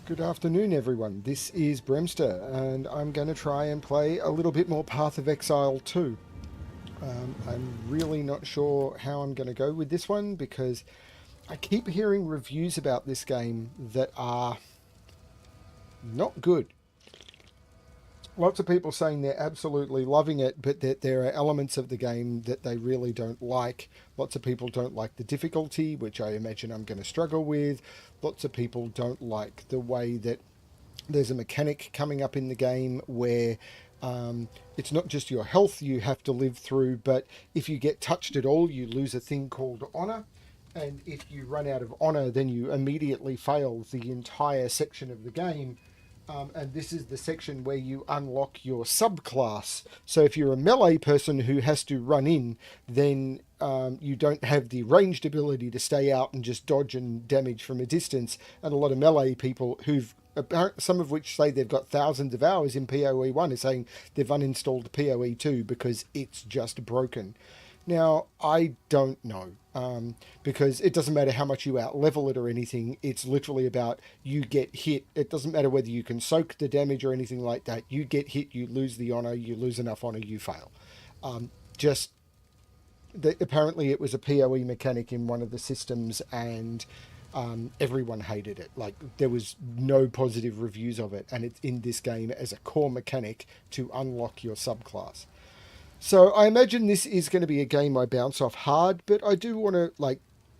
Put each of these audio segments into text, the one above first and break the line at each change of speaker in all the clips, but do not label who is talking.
Good afternoon, everyone. This is Bremster, and I'm going to try and play a little bit more Path of Exile 2. I'm really not sure how I'm going to go with this one because I keep hearing reviews about this game that are not good. Lots of people saying they're absolutely loving it, but that there are elements of the game that they really don't like. Lots of people don't like the difficulty, which I imagine I'm going to struggle with. Lots of people don't like the way that there's a mechanic coming up in the game where it's not just your health you have to live through, but if you get touched at all, you lose a thing called honor. And if you run out of honor, then you immediately fail the entire section of the game. And this is the section where you unlock your subclass. So if you're a melee person who has to run in, then you don't have the ranged ability to stay out and just dodge and damage from a distance. And a lot of melee people some of which say they've got thousands of hours in PoE 1 are saying they've uninstalled PoE 2 because it's just broken. Now, I don't know, because it doesn't matter how much you out-level it or anything. It's literally about you get hit. It doesn't matter whether you can soak the damage or anything like that. You get hit, you lose the honor, you lose enough honor, you fail. Apparently it was a PoE mechanic in one of the systems, and everyone hated it. Like, there was no positive reviews of it, and it's in this game as a core mechanic to unlock your subclass. So I imagine this is going to be a game I bounce off hard, but I do want to,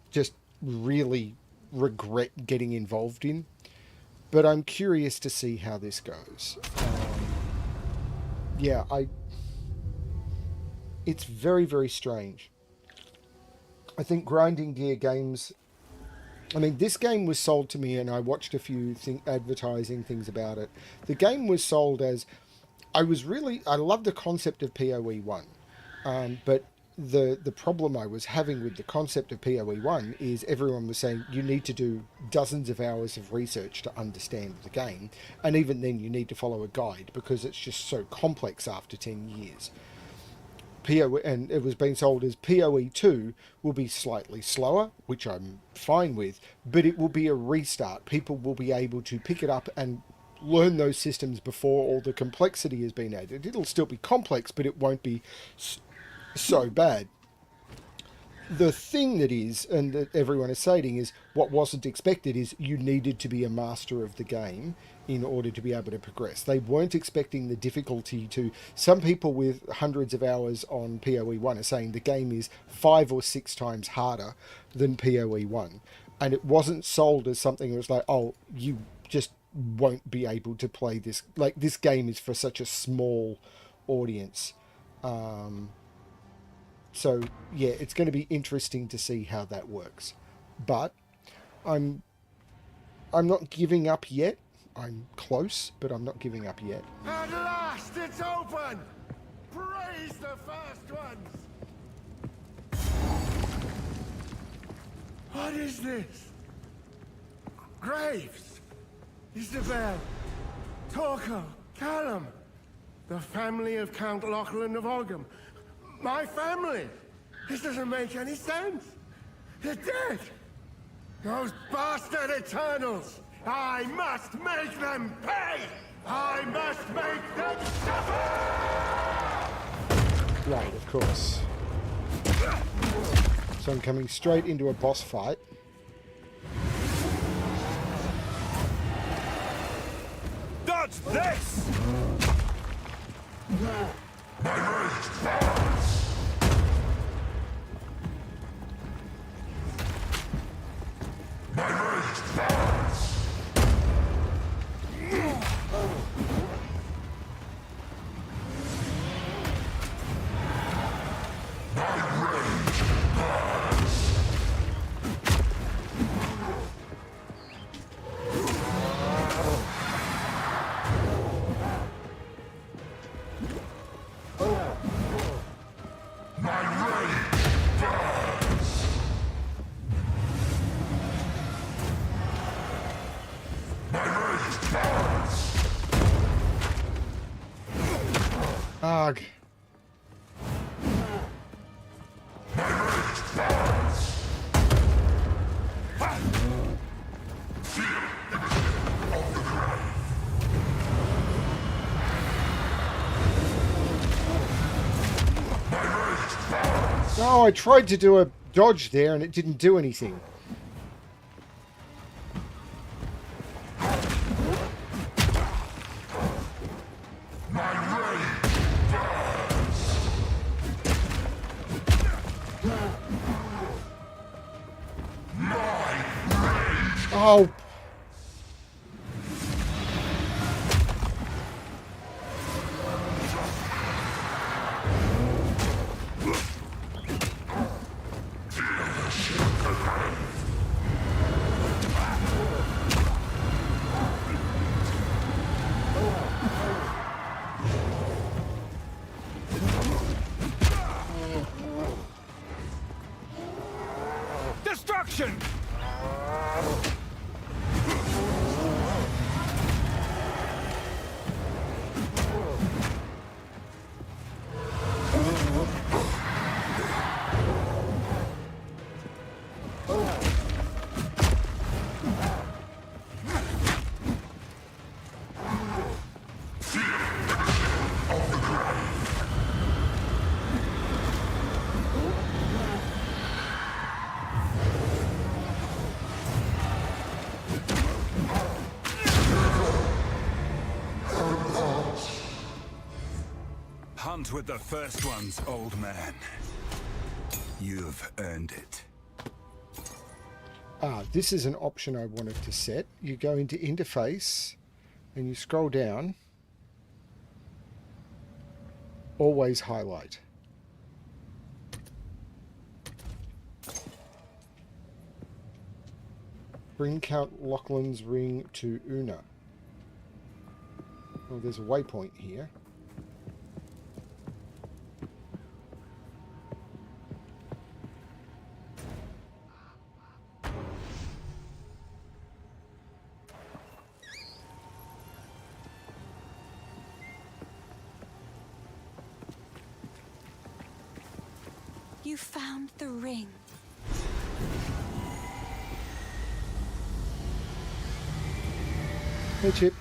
just really regret getting involved in. But I'm curious to see how this goes. It's very, very strange. I think grinding gear games... I mean, this game was sold to me, and I watched a few advertising things about it. The game was sold as... I love the concept of PoE 1, but the problem I was having with the concept of PoE 1 is everyone was saying you need to do dozens of hours of research to understand the game, and even then you need to follow a guide because it's just so complex after 10 years. And it was being sold as PoE 2 will be slightly slower, which I'm fine with, but it will be a restart. People will be able to pick it up and learn those systems before all the complexity has been added. It'll still be complex, but it won't be so bad. The thing that is, and that everyone is saying, is what wasn't expected is you needed to be a master of the game in order to be able to progress. They weren't expecting the difficulty to... Some people with hundreds of hours on PoE 1 are saying the game is 5 or 6 times harder than PoE 1. And it wasn't sold as something that was like, oh, you just won't be able to play this. Like, this game is for such a small audience. So yeah, it's going to be interesting to see how that works. But I'm not giving up yet. I'm close, but I'm not giving up yet.
At last, it's open! Praise the first ones! What is this? Graves! Isabel! Torco! Callum! The family of Count Lachlan of Ogham. My family! This doesn't make any sense! They're dead! Those bastard Eternals! I must make them pay! I must make them suffer!
Right, of course. So I'm coming straight into a boss fight.
Dodge this!
Arg. No, I tried to do a dodge there and it didn't do anything. Oh.
Destruction! Hunt with the first ones, old man. You've earned it.
This is an option I wanted to set. You go into interface and you scroll down. Always highlight. Bring Count Lachlan's ring to Una. Oh, there's a waypoint here.
You found the ring.
Hey, Chip.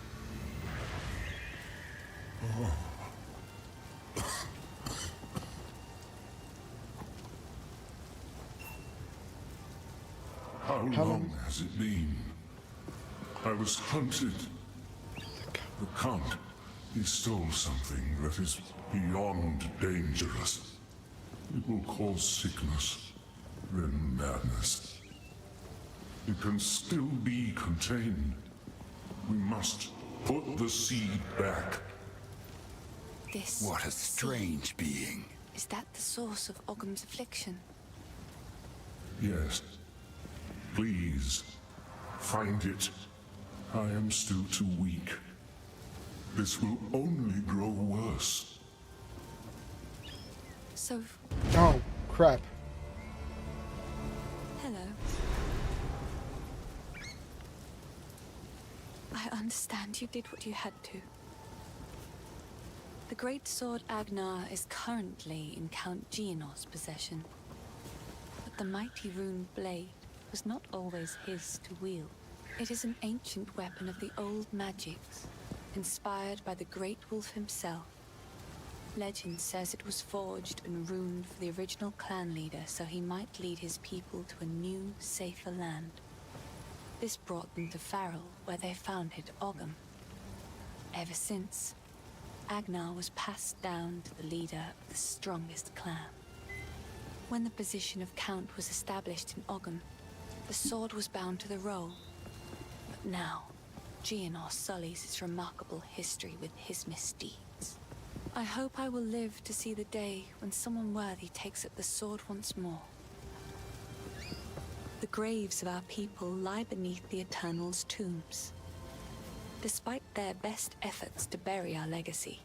How long has it been? I was hunted. The Count, he stole something that is beyond dangerous. It will cause sickness, then madness. It can still be contained. We must put the seed back.
This.
What a strange being.
Is that the source of Ogham's affliction?
Yes. Please, find it. I am still too weak. This will only grow worse.
So,
Oh, crap.
hello. I understand you did what you had to. The great sword Agnar is currently in Count Geonor's possession. But the mighty rune blade was not always his to wield. It is an ancient weapon of the old magics, inspired by the great wolf himself. Legend says it was forged and runed for the original clan leader so he might lead his people to a new, safer land. This brought them to Farrell, where they founded Ogham. Ever since, Agnar was passed down to the leader of the strongest clan. When the position of Count was established in Ogham, the sword was bound to the role. But now, Geonor sullies its remarkable history with his misdeeds. I hope I will live to see the day when someone worthy takes up the sword once more. The graves of our people lie beneath the Eternal's tombs. Despite their best efforts to bury our legacy,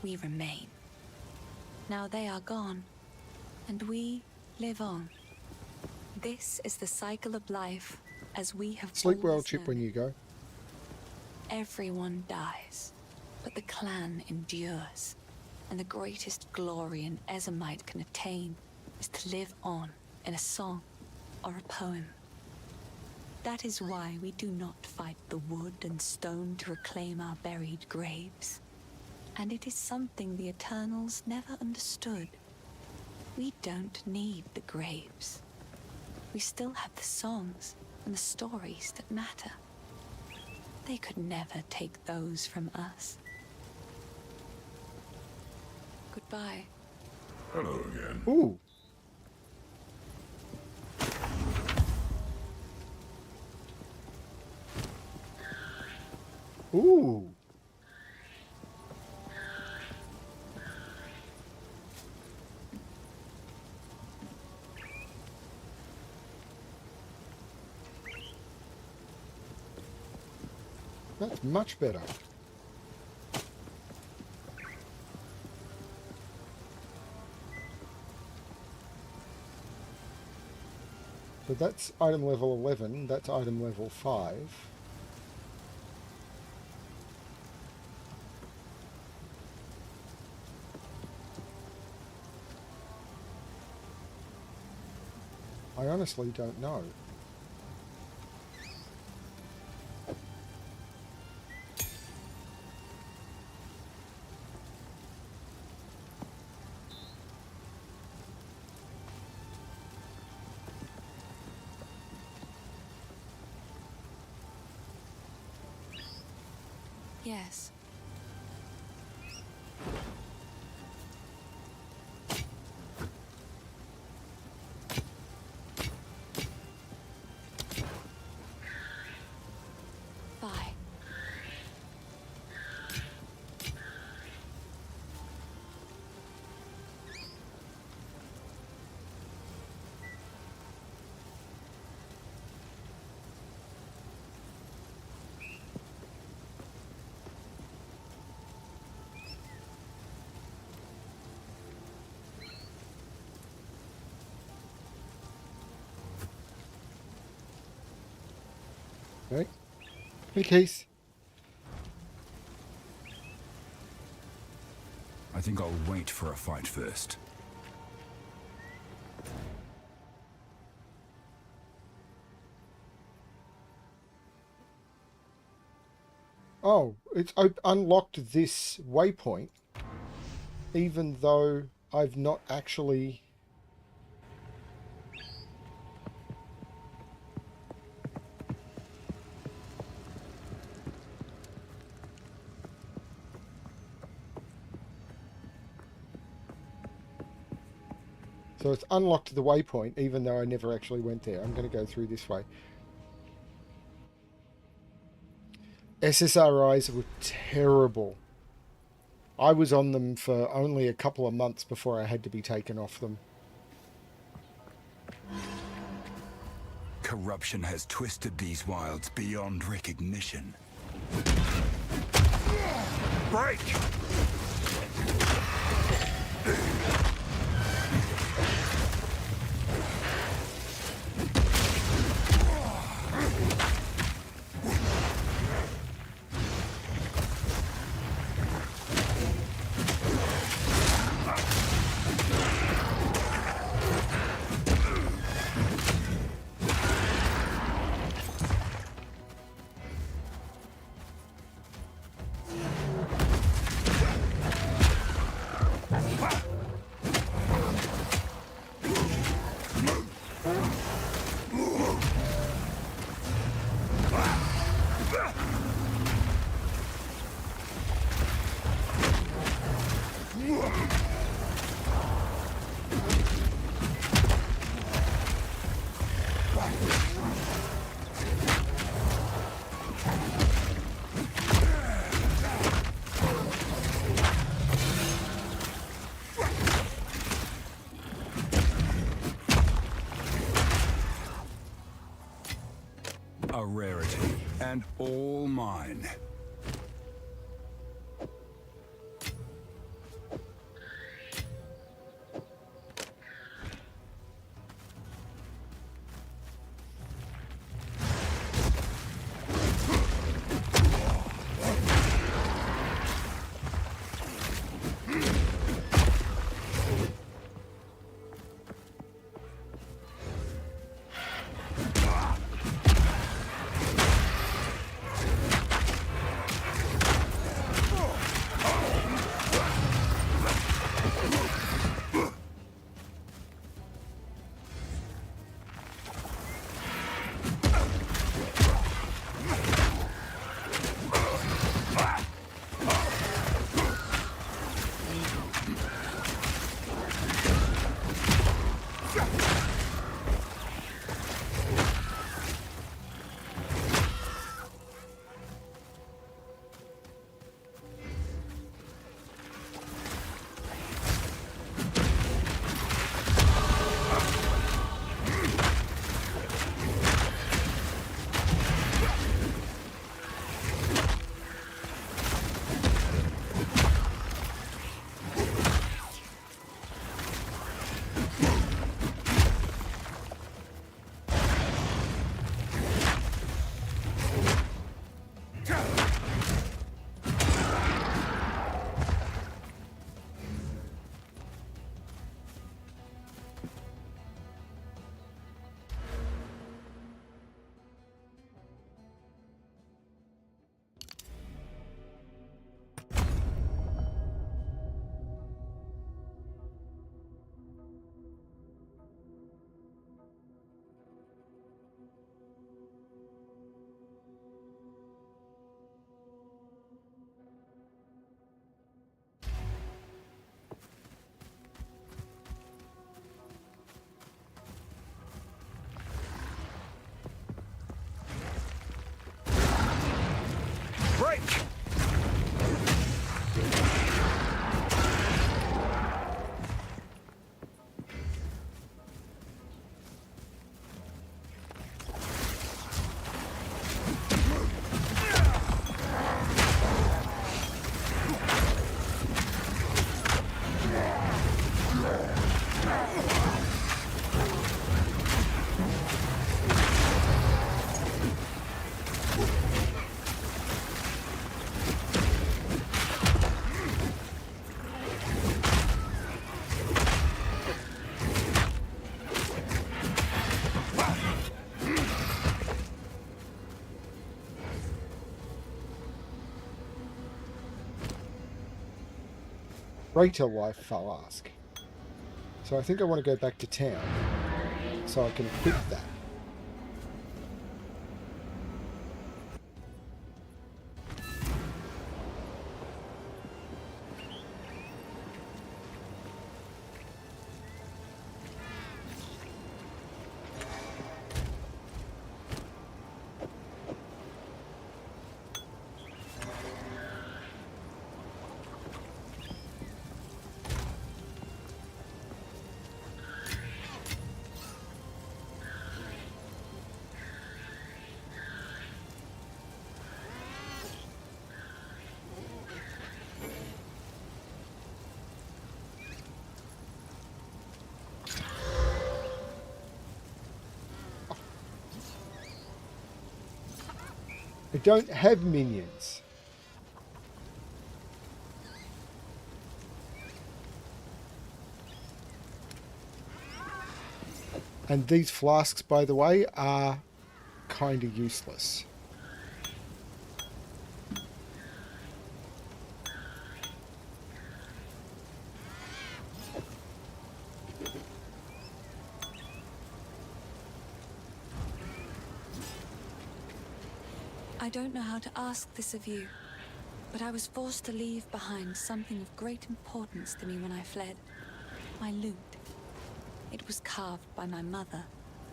we remain. Now they are gone, and we live on. This is the cycle of life as we have
Sleep well,
always
Chip,
known
when
it.
you go.
Everyone dies, but the clan endures, and the greatest glory an Ezomite can attain is to live on in a song or a poem. That is why we do not fight the wood and stone to reclaim our buried graves. And it is something the Eternals never understood. We don't need the graves. We still have the songs and the stories that matter. They could never take those from us. Goodbye.
Hello again.
Ooh. Ooh. That's much better. So that's item level 11, that's item level 5. I honestly don't know.
Yes. Bye.
Right? Hey, Keith.
I think I'll wait for a fight first.
Oh, unlocked this waypoint, even though I've not actually... So it's unlocked the waypoint, even though I never actually went there. I'm going to go through this way. SSRIs were terrible. I was on them for only a couple of months before I had to be taken off them.
Corruption has twisted these wilds beyond recognition. Break! A rarity, and all mine.
greater life flask. So I think I want to go back to town so I can equip that. I don't have minions. And these flasks, by the way, are kind of useless.
I don't know how to ask this of you, but I was forced to leave behind something of great importance to me when I fled. My lute. It was carved by my mother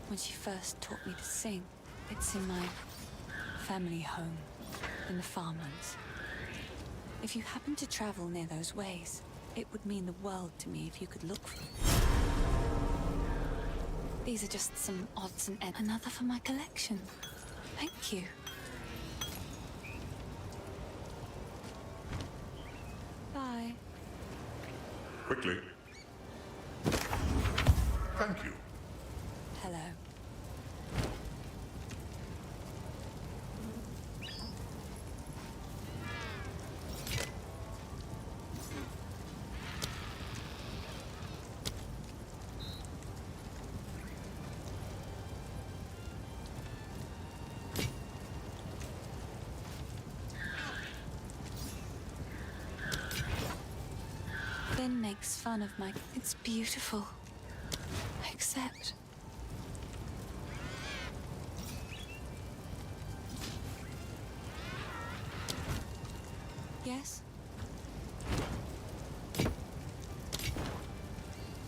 when she first taught me to sing. It's in my family home in the farmlands. If you happen to travel near those ways, it would mean the world to me if you could look for it. These are just some odds and ends. Another for my collection. Thank you. Bye.
Quickly. Thank you.
Hello. Ben makes fun of my... It's beautiful. Except... Yes?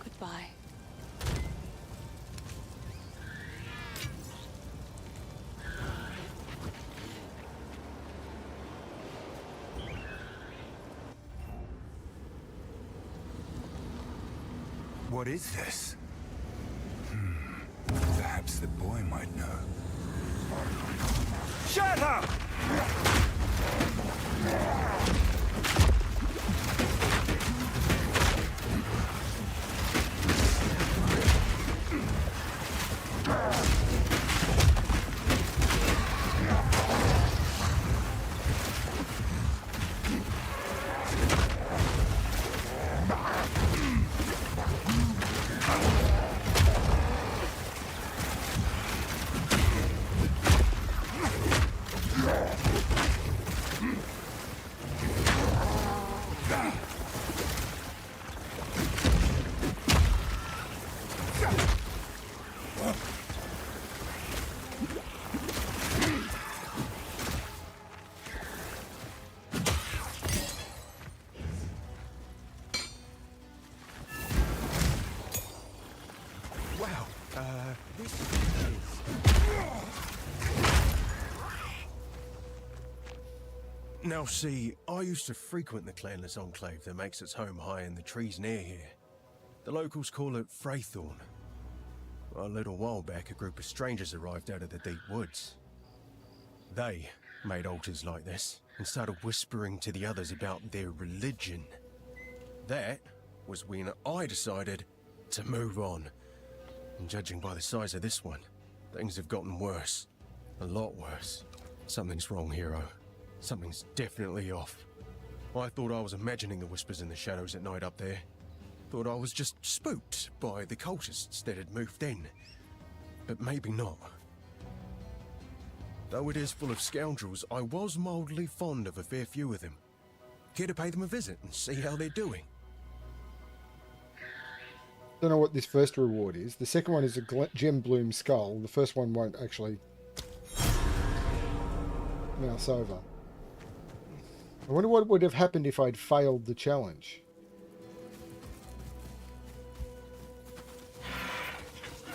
Goodbye.
What is this? Perhaps the boy might know. Shut up!
Wow, this is... Now see, I used to frequent the clanless enclave that makes its home high in the trees near here. The locals call it Fraythorn. A little while back, a group of strangers arrived out of the deep woods. They made altars like this and started whispering to the others about their religion. That was when I decided to move on. And judging by the size of this one, things have gotten worse. A lot worse. Something's wrong, hero. Something's definitely off. I thought I was imagining the whispers in the shadows at night up there. Thought I was just spooked by the cultists that had moved in. But maybe not. Though it is full of scoundrels, I was mildly fond of a fair few of them. Care to pay them a visit and see how they're doing?
Don't know what this first reward is. The second one is a gem bloom skull. The first one won't actually mouse over. I wonder what would have happened if I'd failed the challenge.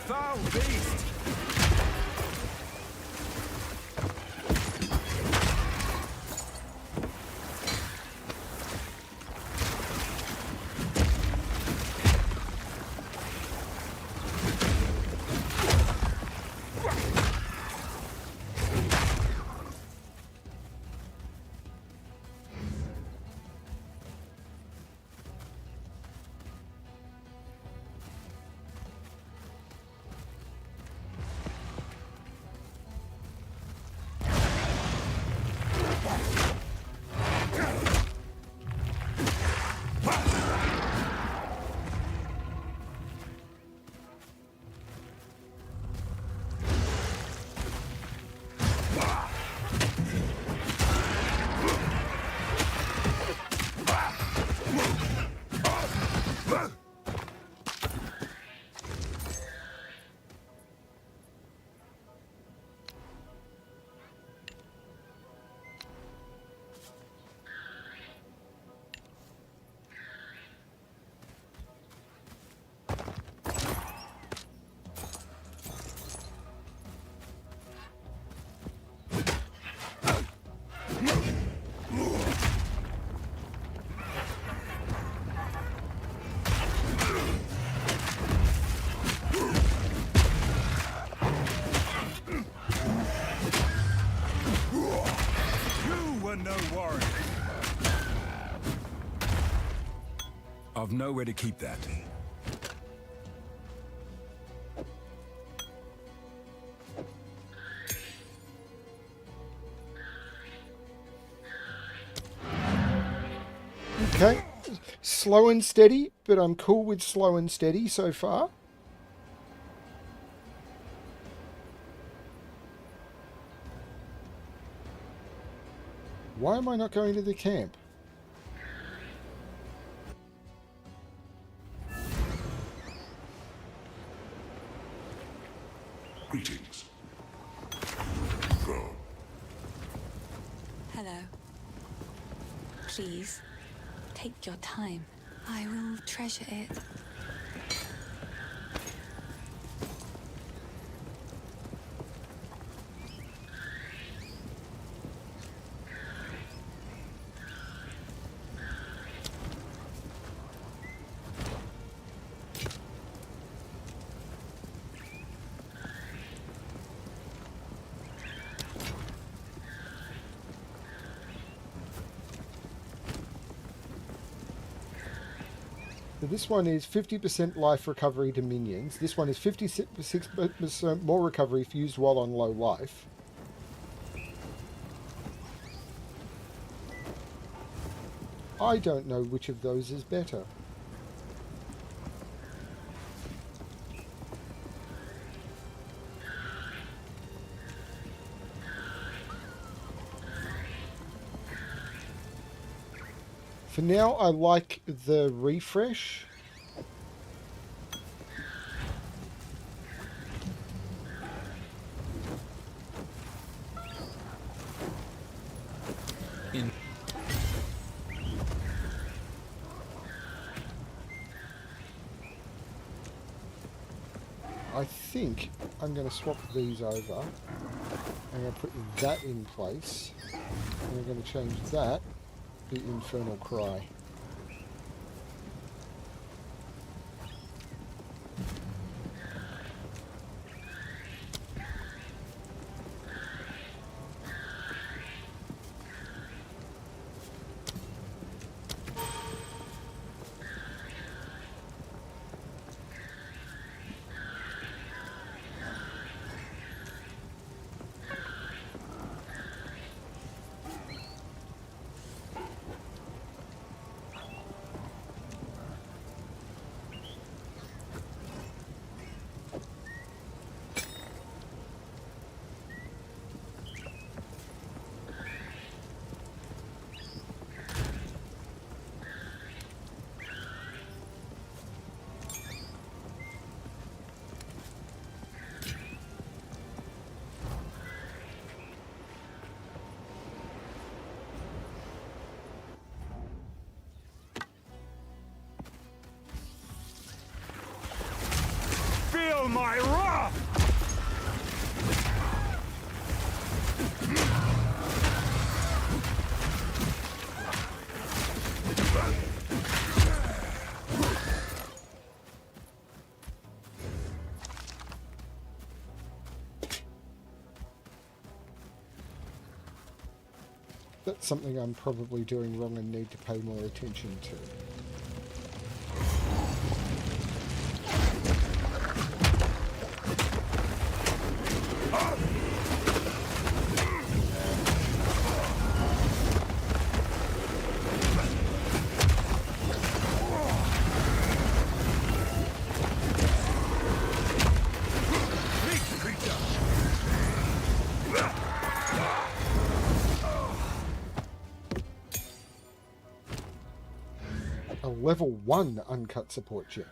Foul beast! No warrant. I've nowhere to keep that.
Okay. Slow and steady, but I'm cool with slow and steady so far. Why am I not going to the camp?
Greetings.
Hello. Please, take your time. I will treasure it.
So this one is 50% life recovery to minions. This one is 56% more recovery if used while on low life. I don't know which of those is better. For now, I like the refresh. I think I'm going to swap these over. I'm going to put that in place. And I'm going to change that to Infernal Cry.
feel my wrath!
That's something I'm probably doing wrong and need to pay more attention to. A level 1 uncut support gem.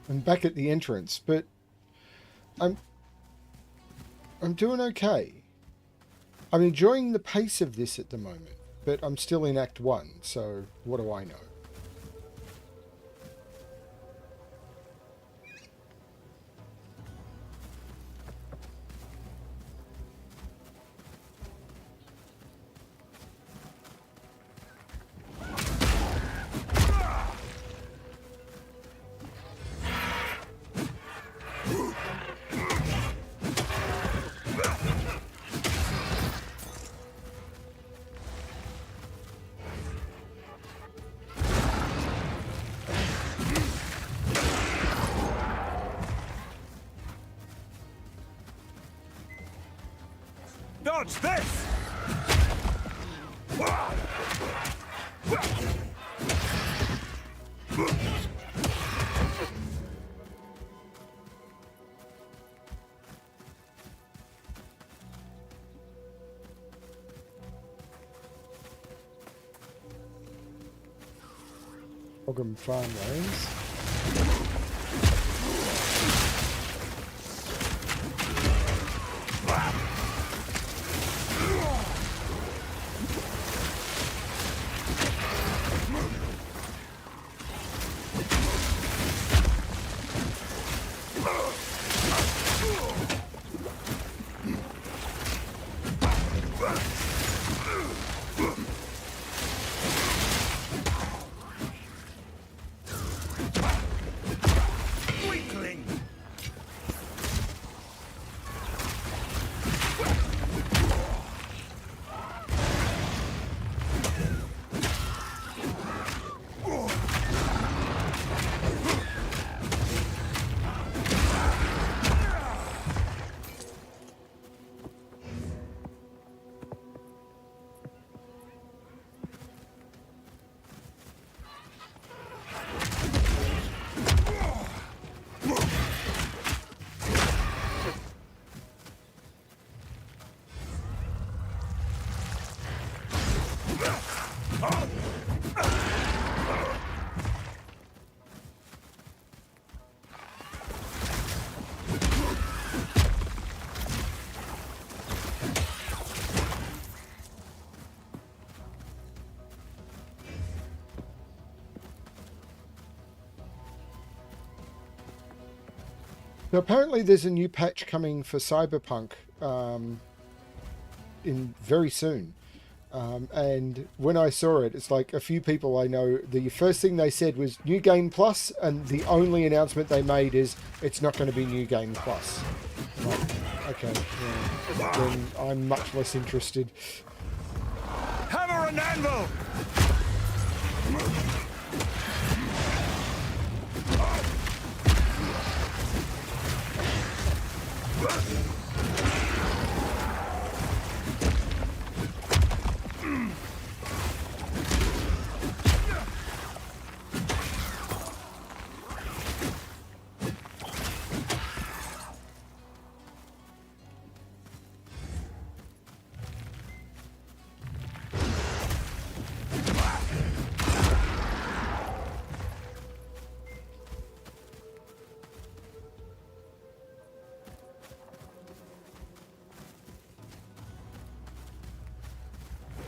I'm back at the entrance, but I'm doing okay. I'm enjoying the pace of this at the moment, but I'm still in Act 1, so what do I know?
Dodge this!
Ogum Farmlands. Now, apparently there's a new patch coming for Cyberpunk in very soon. And when I saw it, it's like a few people I know, the first thing they said was New Game Plus, and the only announcement they made is it's not going to be New Game Plus. Like, okay, yeah, then I'm much less interested.
Hammer and anvil!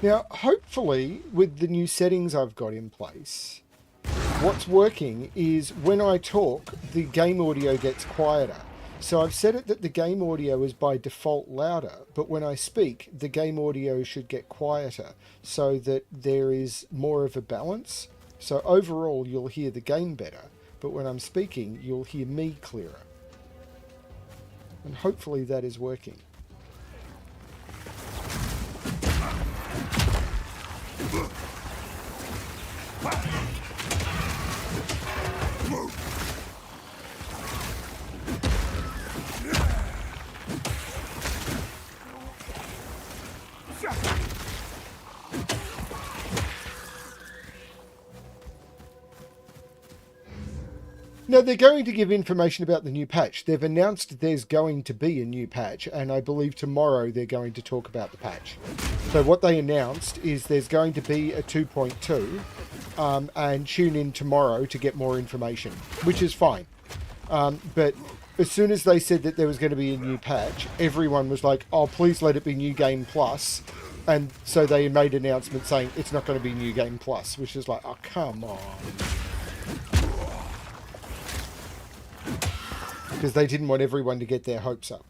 Now, hopefully, with the new settings I've got in place, what's working is when I talk, the game audio gets quieter. So I've set it that the game audio is by default louder, but when I speak, the game audio should get quieter so that there is more of a balance. So overall, you'll hear the game better, but when I'm speaking, you'll hear me clearer. And hopefully that is working. Now, they're going to give information about the new patch. They've announced there's going to be a new patch, and I believe tomorrow they're going to talk about the patch. So what they announced is there's going to be a 2.2, and tune in tomorrow to get more information, which is fine. But as soon as they said that there was going to be a new patch, everyone was like, oh, please let it be New Game Plus. And so they made an announcement saying it's not going to be New Game Plus, which is like, oh, come on. Because they didn't want everyone to get their hopes up.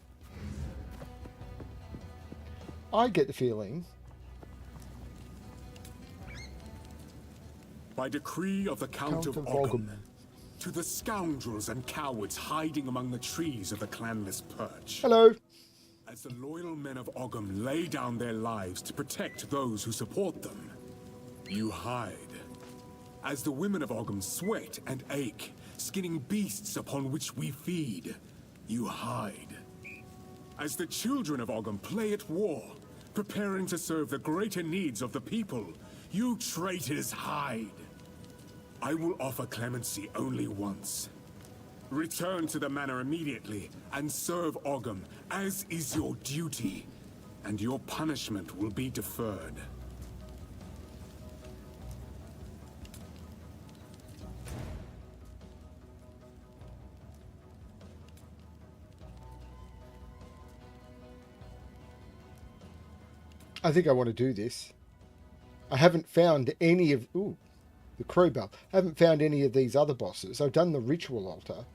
I get the feeling...
By decree of the Count of Ogham, to the scoundrels and cowards hiding among the trees of the clanless Perch.
Hello.
As the loyal men of Ogham lay down their lives to protect those who support them, you hide. As the women of Ogham sweat and ache, skinning beasts upon which we feed, you hide. As the children of Ogham play at war, preparing to serve the greater needs of the people, you traitors hide. I will offer clemency only once. Return to the manor immediately and serve Ogham, as is your duty, and your punishment will be deferred.
I think I want to do this. I haven't found any of... Ooh, the crowbar. I haven't found any of these other bosses. I've done the ritual altar,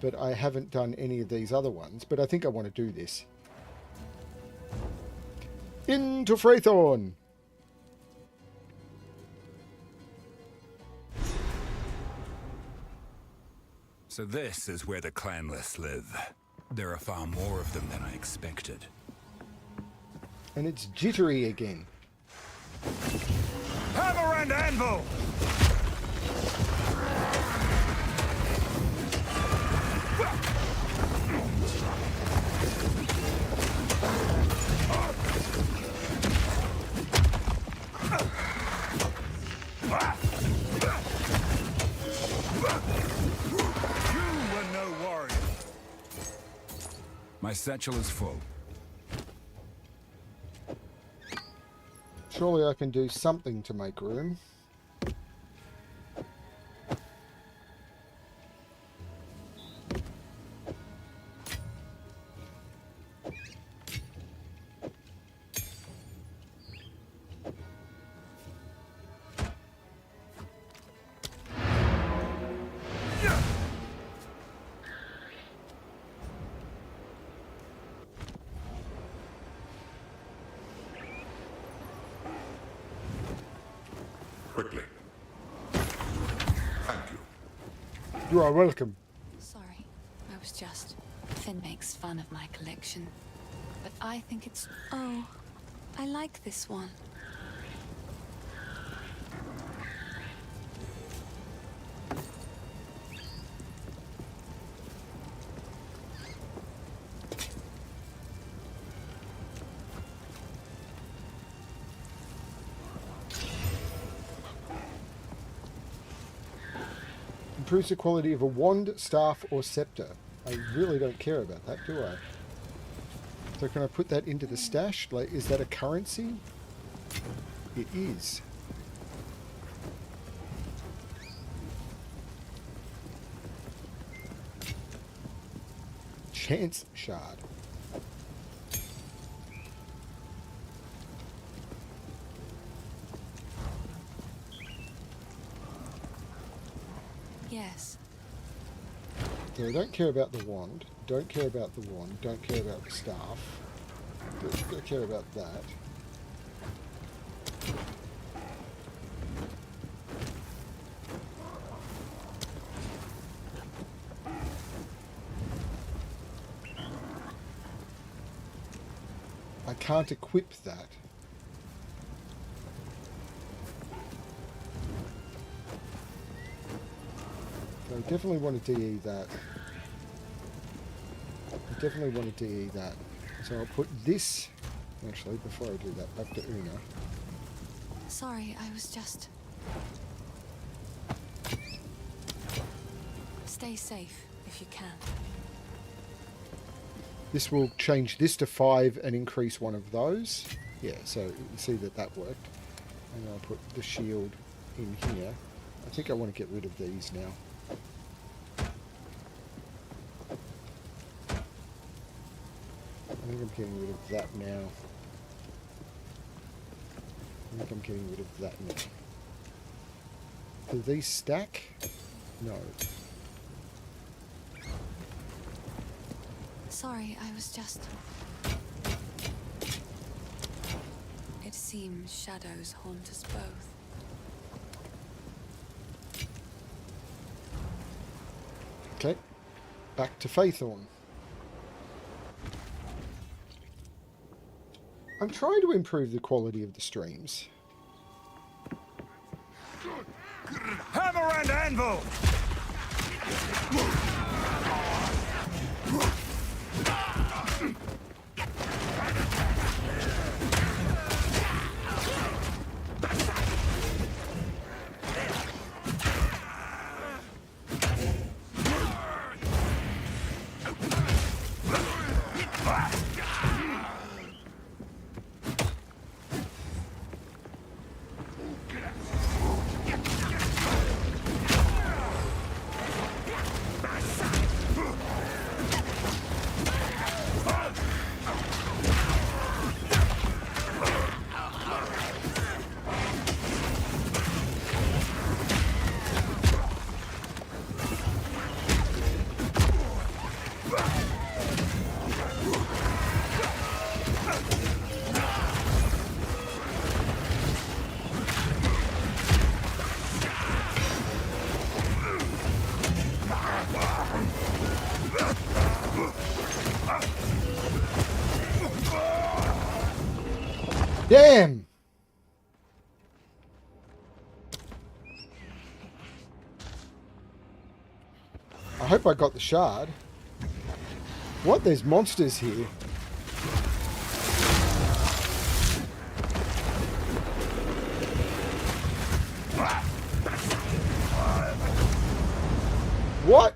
but I haven't done any of these other ones. But I think I want to do this. Into Freythorn!
So this is where the clanless live. There are far more of them than I expected.
And it's jittery again.
Hammer and anvil! You were no warrior. My satchel is full.
Surely I can do something to make room.
quickly. Thank you.
You are welcome.
Sorry, I was just... Finn makes fun of my collection. But I think it's... Oh, I like this one.
Improves the quality of a wand, staff, or scepter. I really don't care about that, do I? So can I put that into the stash? Like, is that a currency? It is. Chance shard.
Yes.
So I don't care about the wand, don't care about the wand, don't care about the staff. Don't care about that. I can't equip that. So I definitely want to DE that. I definitely want to DE that. So I'll put this, actually, before I do that, back to Una.
Sorry, I was just... Stay safe, if you can.
This will change this to 5 and increase one of those. Yeah, so you can see that that worked. And I'll put the shield in here. I think I want to get rid of these now. I think I'm getting rid of that now. I think I'm getting rid of that now. Do these stack? No.
Sorry, I was just... It seems shadows haunt us both.
Okay. Back to Faithorn. I'm trying to improve the quality of the streams.
Hammer and anvil!
Damn! I hope I got the shard. What? There's monsters here. What?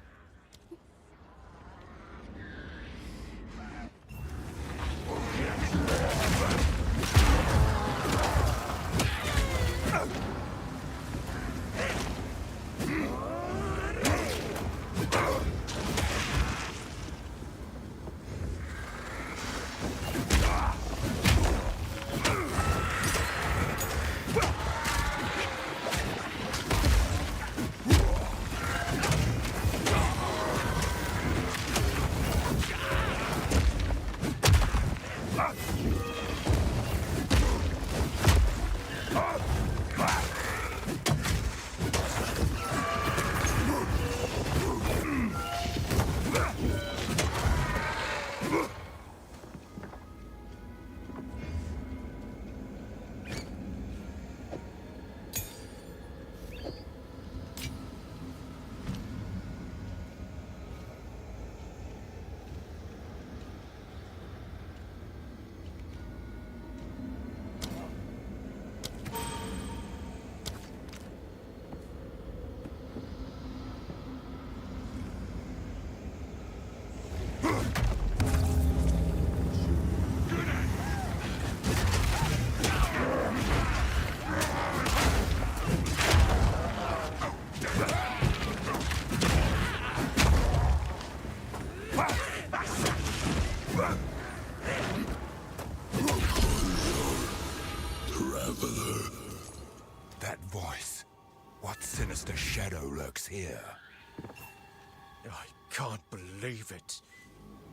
can't believe it.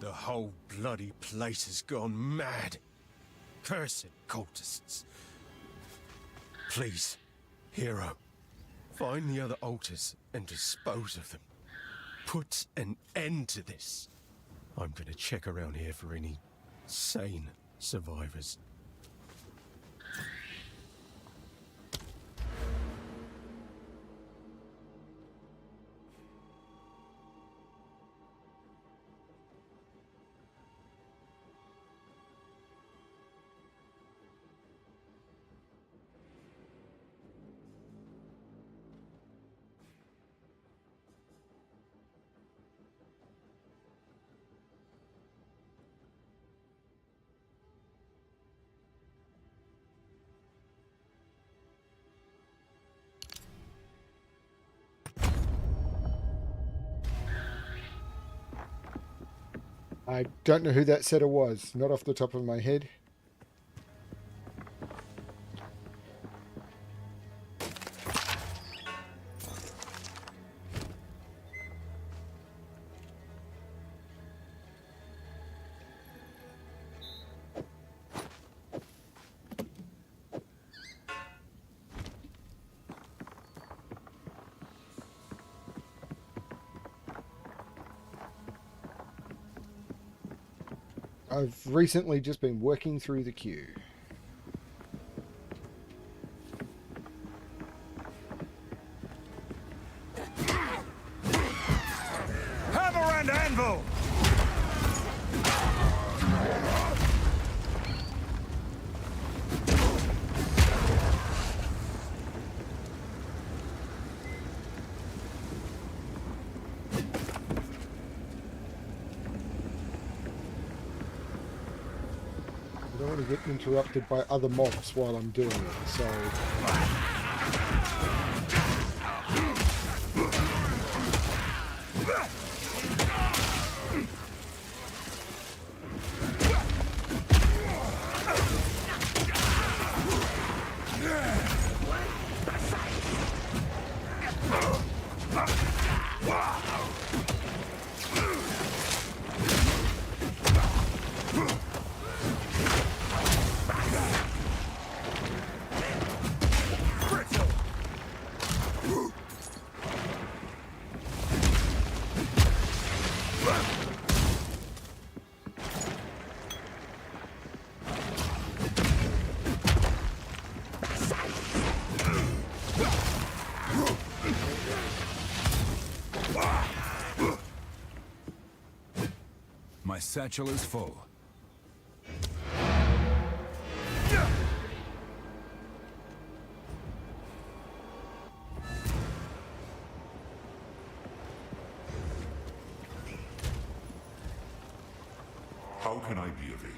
The whole bloody place has gone mad. Cursed cultists. Please, hero, find the other altars and dispose of them. Put an end to this. I'm gonna check around here for any sane survivors.
I don't know who that setter was, not off the top of my head. I've recently just been working through the queue.
Hammer and anvil!
I don't want to get interrupted by other mobs while I'm doing it, so...
My satchel is full.
How can I be of aid?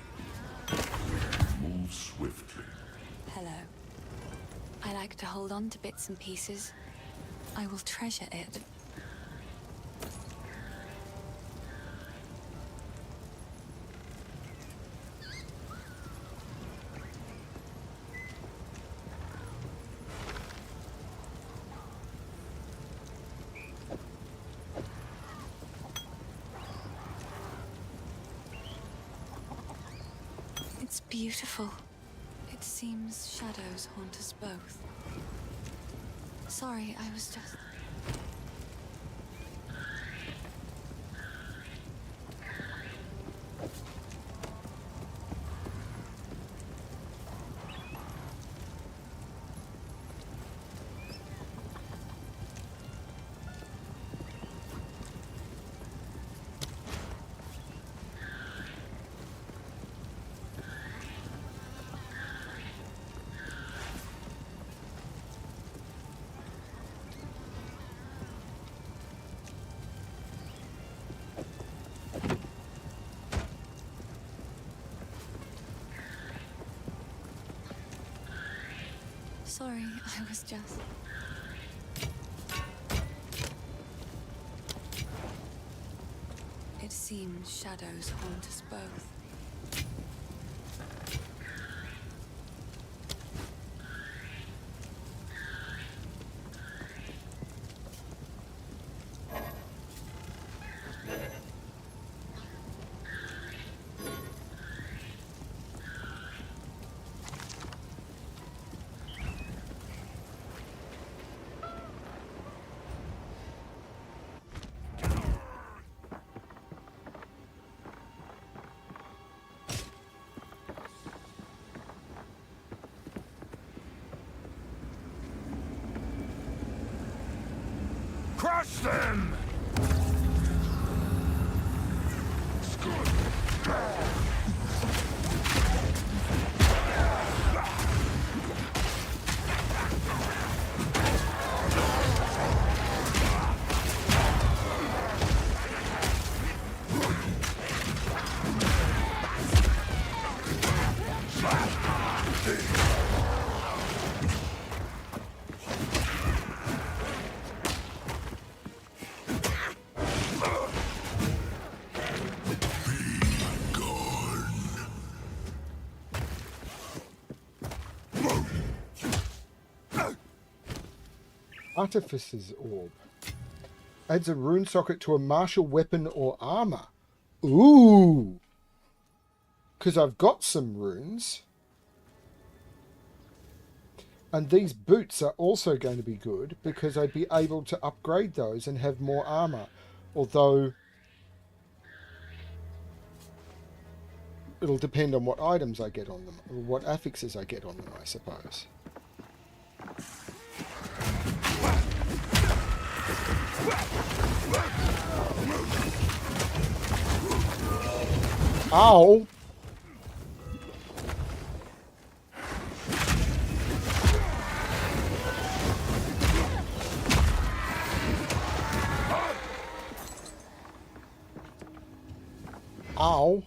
Move swiftly.
Hello. I like to hold on to bits and pieces. I will treasure it. It's beautiful. It seems shadows haunt us both. Sorry, I was just... Sorry, I was just... It seems shadows haunt us both.
Crush them!
Artificer's Orb. Adds a rune socket to a martial weapon or armor. Ooh! Because I've got some runes. And these boots are also going to be good because I'd be able to upgrade those and have more armor. Although it'll depend on what items I get on them, or what affixes I get on them, I suppose. Ow! Ow!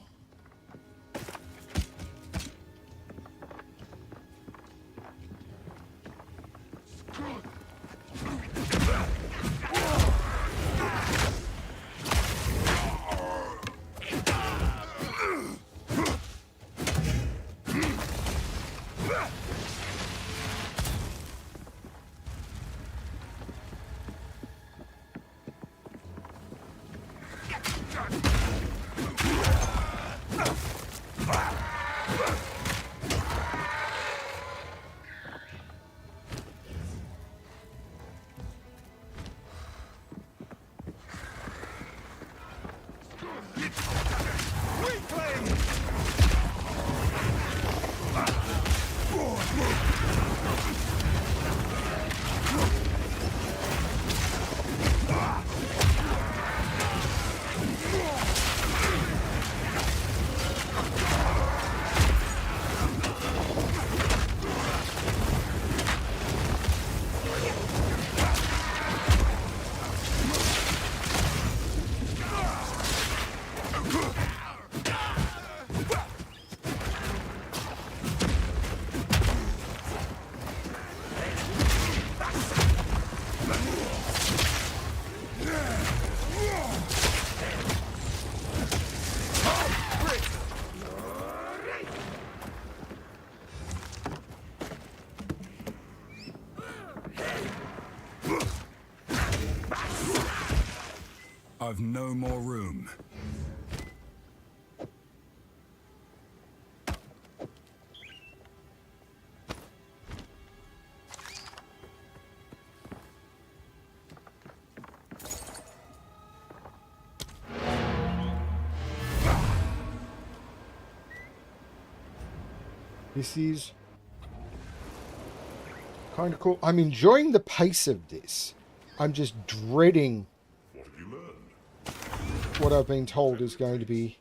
I've no more room.
This is kind of cool. I'm enjoying the pace of this. I'm just dreading what I've been told is going to be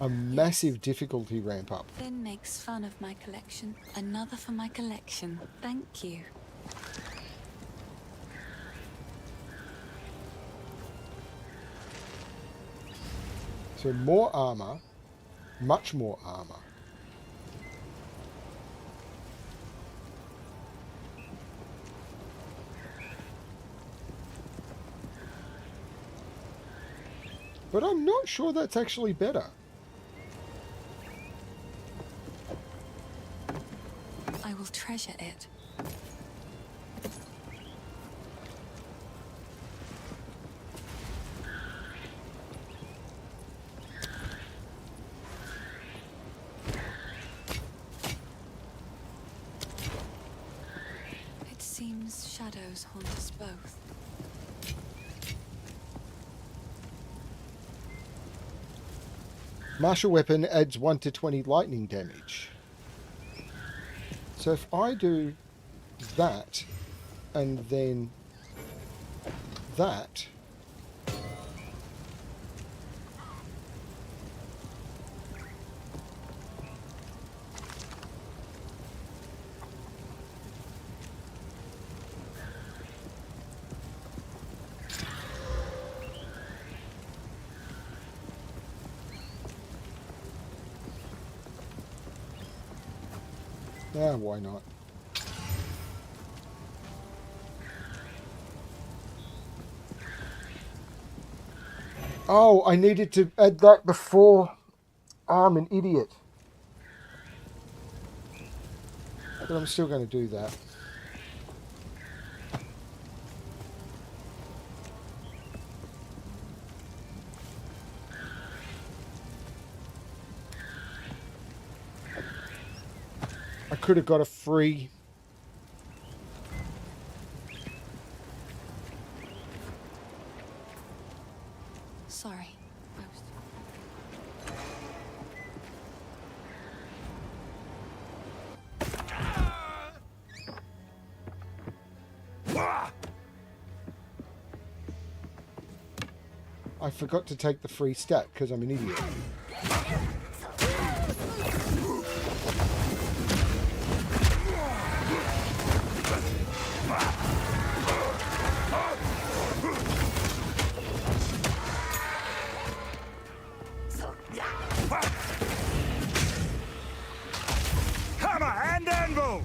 a massive difficulty ramp up.
Finn makes fun of my collection. Another for my collection. Thank you.
So more armor, much more armor. But I'm not sure that's actually better.
I will treasure it. It seems shadows haunt us both.
Martial weapon adds 1 to 20 lightning damage. So if I do that, and then that. Yeah, why not? Oh, I needed to add that before. Oh, I'm an idiot. But I'm still going to do that. I could have got a free...
Sorry. I was...
I forgot to take the free stat because I'm an idiot.
Hammer and anvil!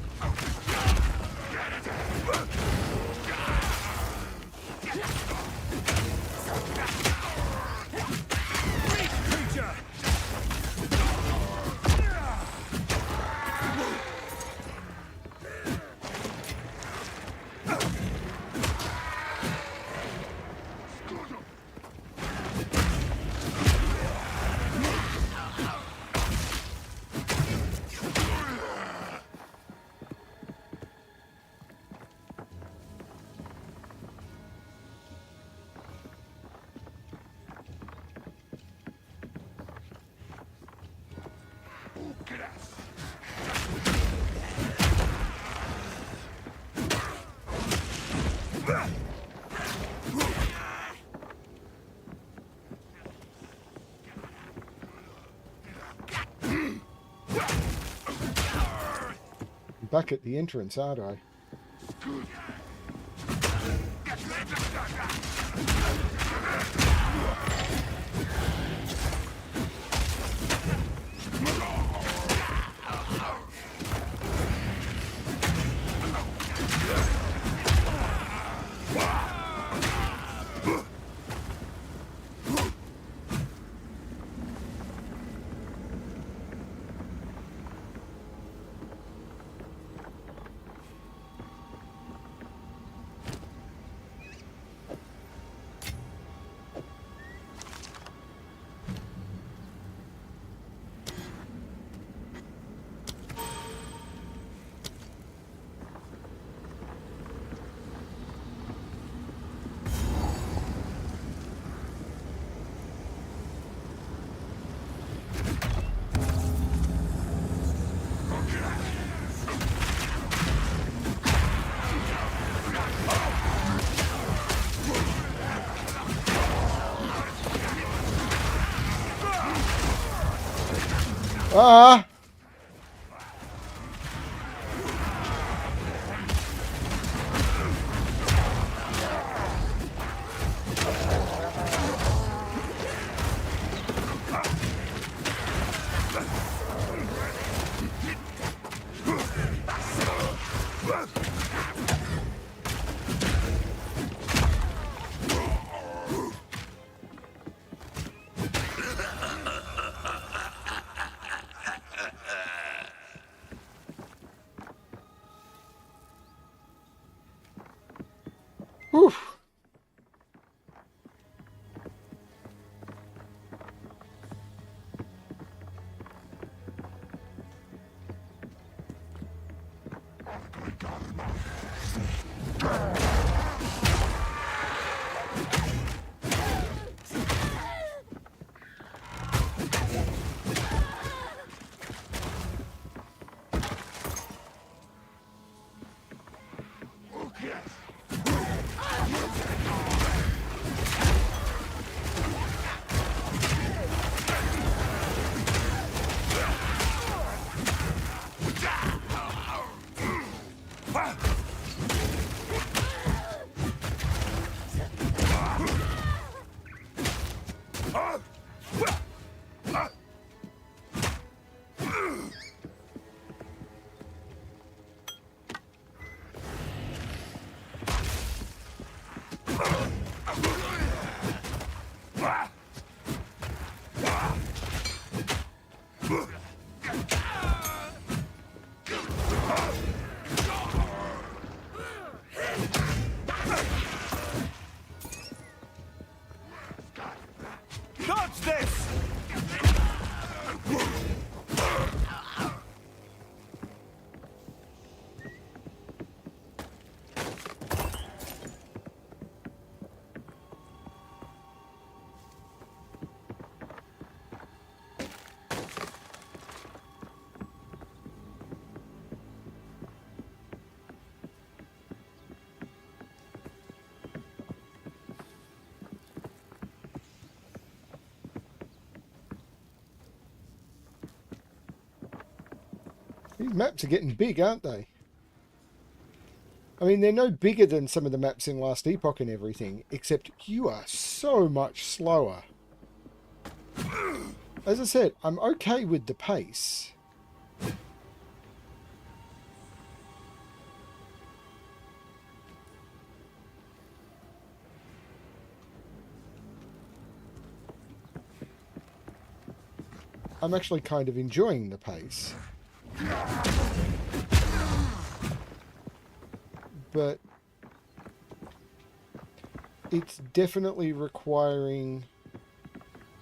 Creature!
I'm back at the entrance, aren't I? Ah! Whew.
Dodge this!
These maps are getting big, aren't they? I mean, they're no bigger than some of the maps in Last Epoch and everything, except you are so much slower. As I said, I'm okay with the pace. I'm actually kind of enjoying the pace. But it's definitely requiring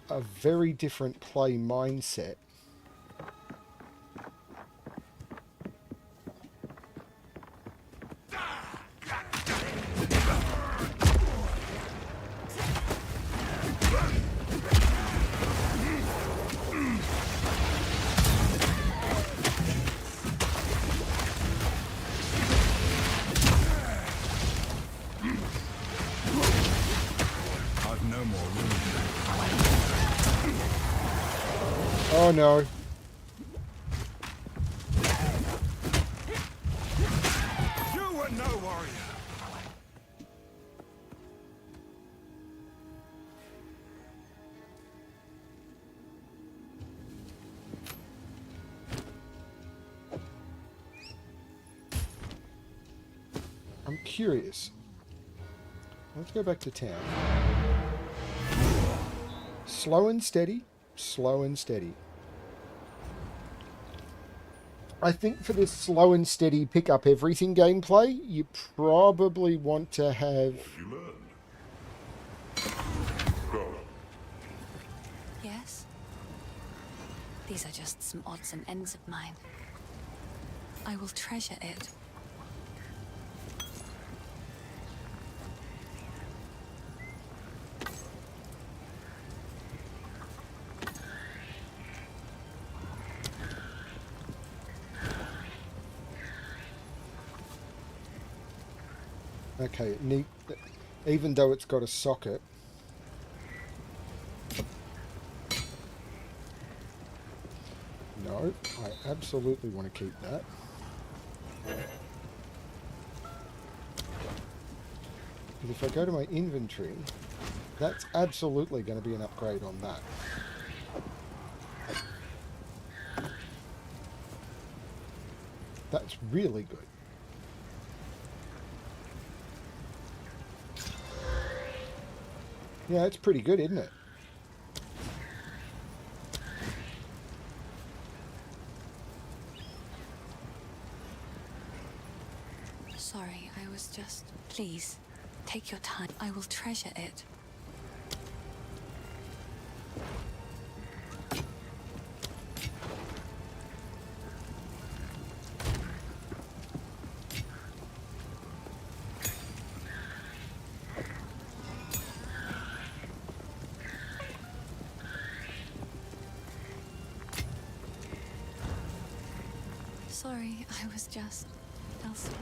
a very different play mindset.
I've no more room.
Oh no.
You were no warrior.
I'm curious. Let's go back to town. Slow and steady. Slow and steady. I think for this slow and steady pick up everything gameplay, you probably want to have...
You learned. Go.
Yes? These are just some odds and ends of mine. I will treasure it.
Okay, neat. Even though it's got a socket. No, I absolutely want to keep that. But if I go to my inventory, that's absolutely going to be an upgrade on that. That's really good. Yeah, it's pretty good, isn't it?
Sorry, I was just... Please, take your time. I will treasure it. Sorry, I was just elsewhere.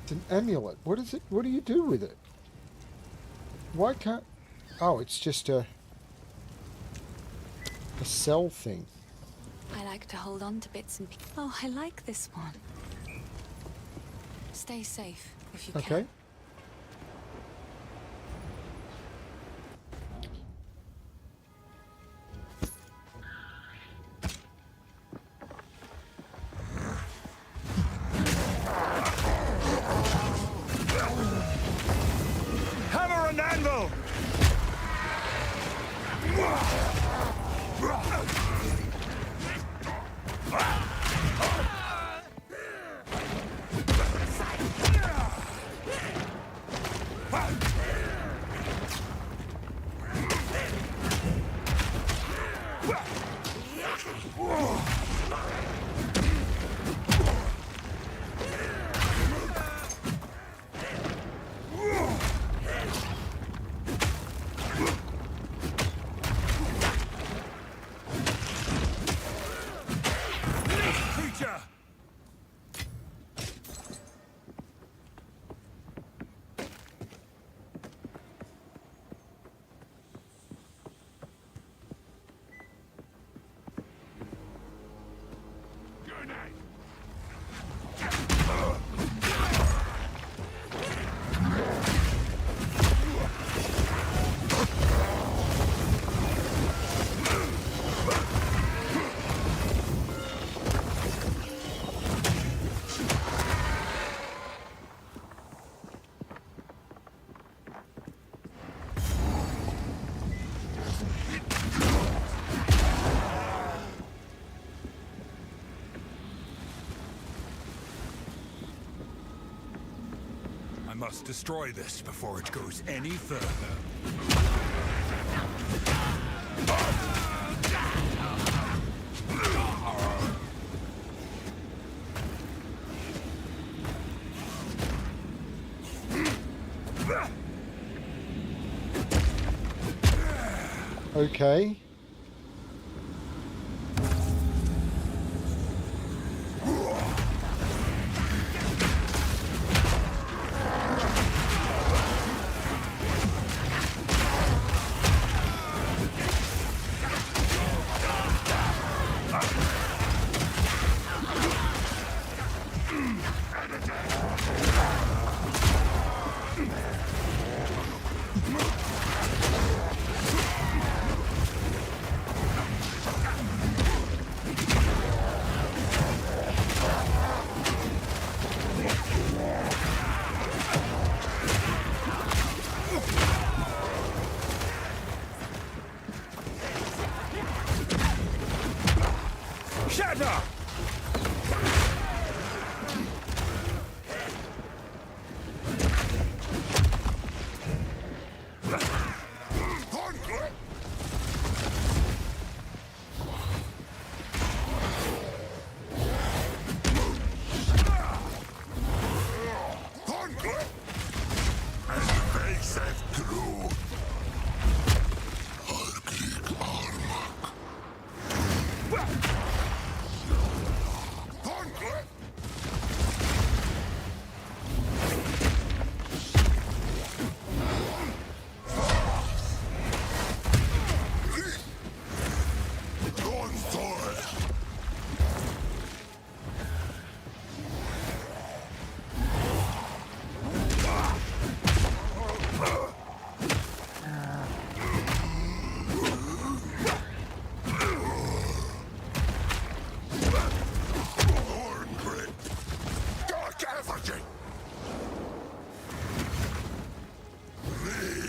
It's an amulet. What is it? What do you do with it? Why can't... Oh, it's just a cell thing.
I like to hold on to bits and pieces. Oh, I like this one. Stay safe if you
Okay.
can.
Creature! I must destroy this before it goes any further.
Okay.
Shatter!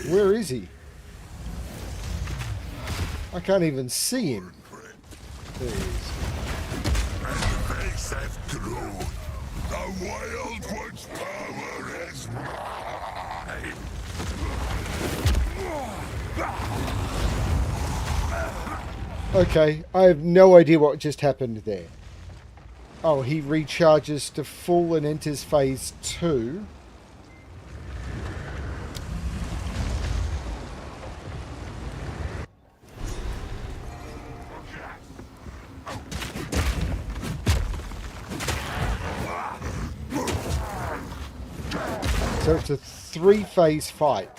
Where is he? I can't even see him. There he is.
The Wild One's power is mine.
Okay, I have no idea what just happened there. Oh, he recharges to full and enters phase 2. So it's a 3-phase fight.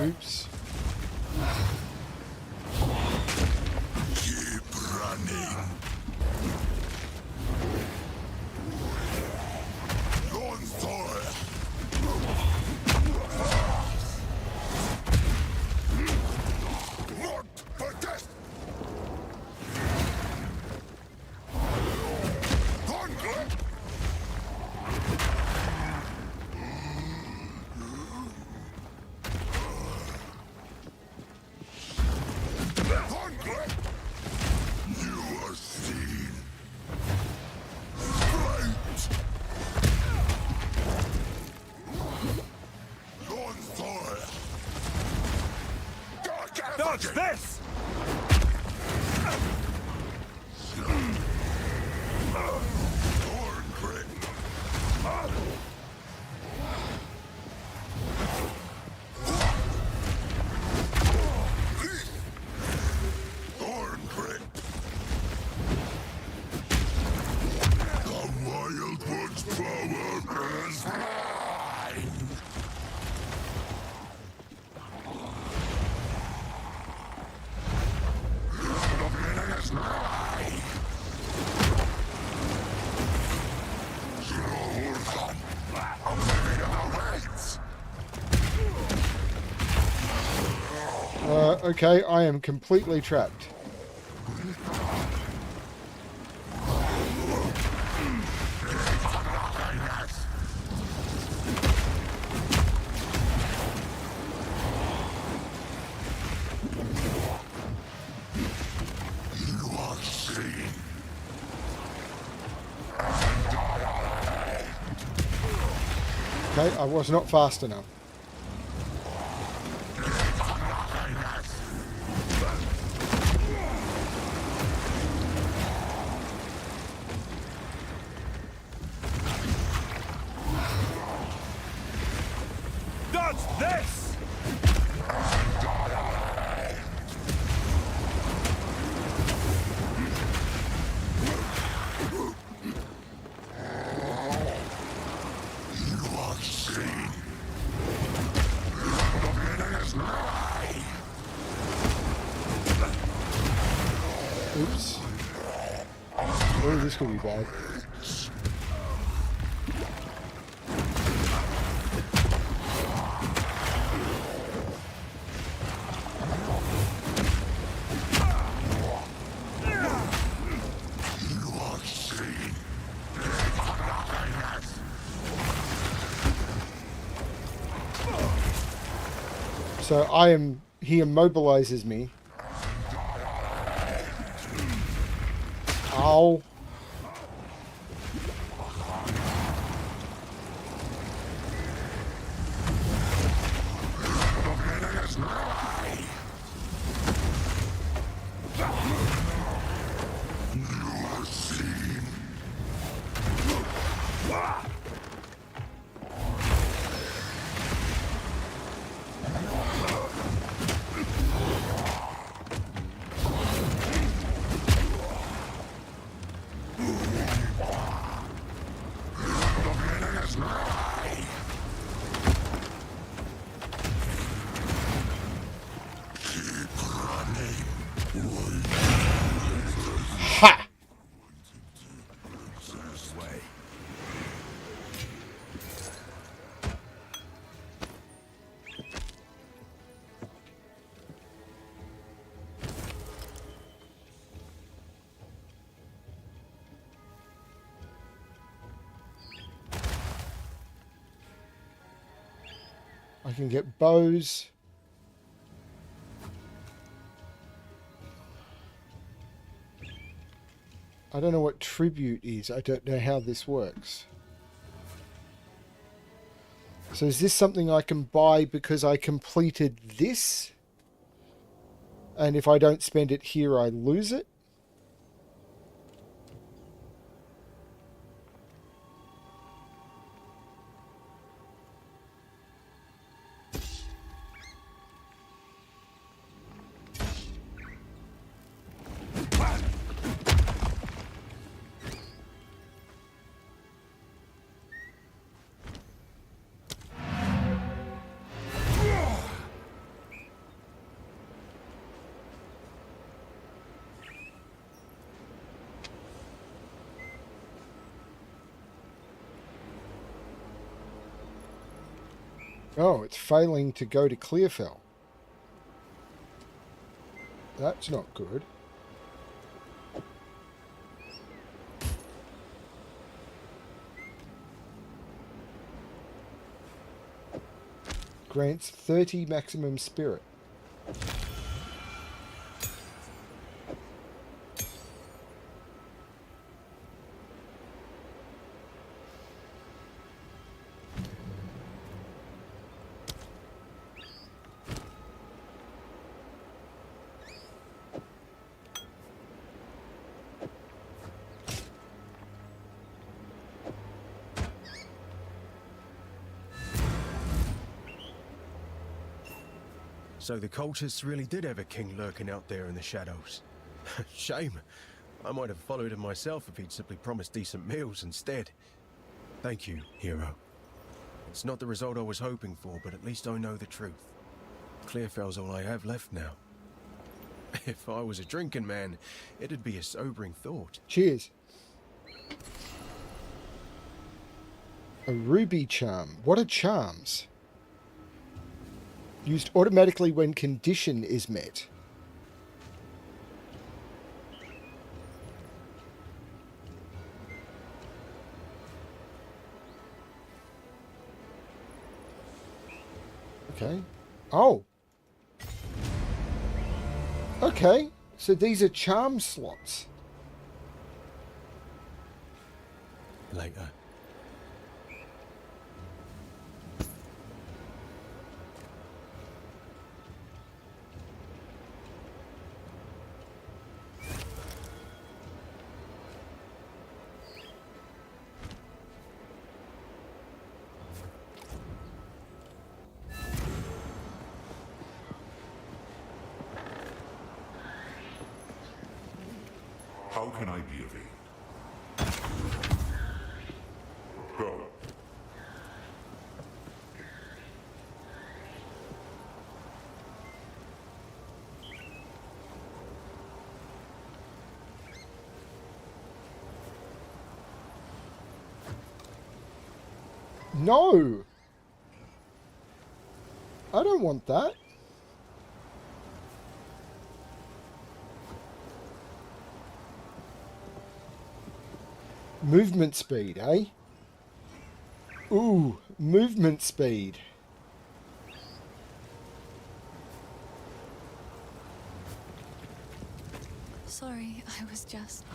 Oops.
Keep running. Not protest.
this!
Okay, I am completely trapped. Okay, I was not fast enough.
Dodge this!
Oops. Oh, this could be bad. So he immobilizes me. Ow. Ha! I can get bows. I don't know what tribute is. I don't know how this works. So is this something I can buy because I completed this? And if I don't spend it here, I lose it? Oh, it's failing to go to Clearfell. That's not good. Grants 30 maximum spirit.
So the cultists really did have a king lurking out there in the shadows. Shame. I might have followed him myself if he'd simply promised decent meals instead. Thank you, hero. It's not the result I was hoping for, but at least I know the truth. Clearfell's all I have left now. If I was a drinking man, it'd be a sobering thought.
Cheers. A ruby charm. What are charms? Used automatically when condition is met. Okay. Oh. Okay. So these are charm slots.
Later.
How can I be of aid? Go.
No! I don't want that. Movement speed, eh? Ooh, movement speed.
Sorry, I was just...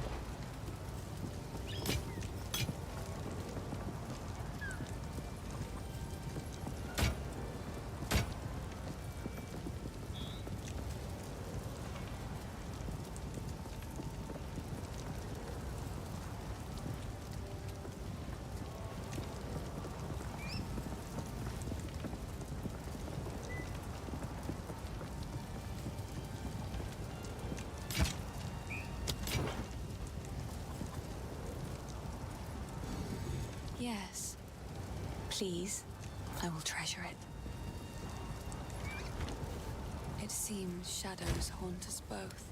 Yes. Please, I will treasure it. It seems shadows haunt us both.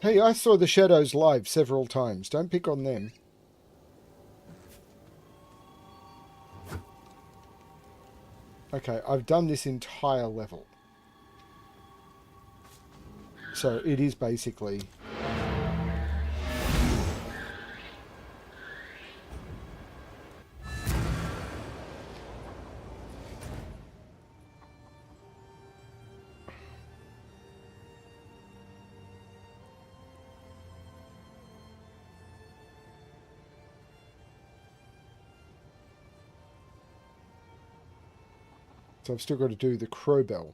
Hey, I saw the shadows live several times. Don't pick on them. Okay, I've done this entire level. So it is basically... So I've still got to do the crow bell.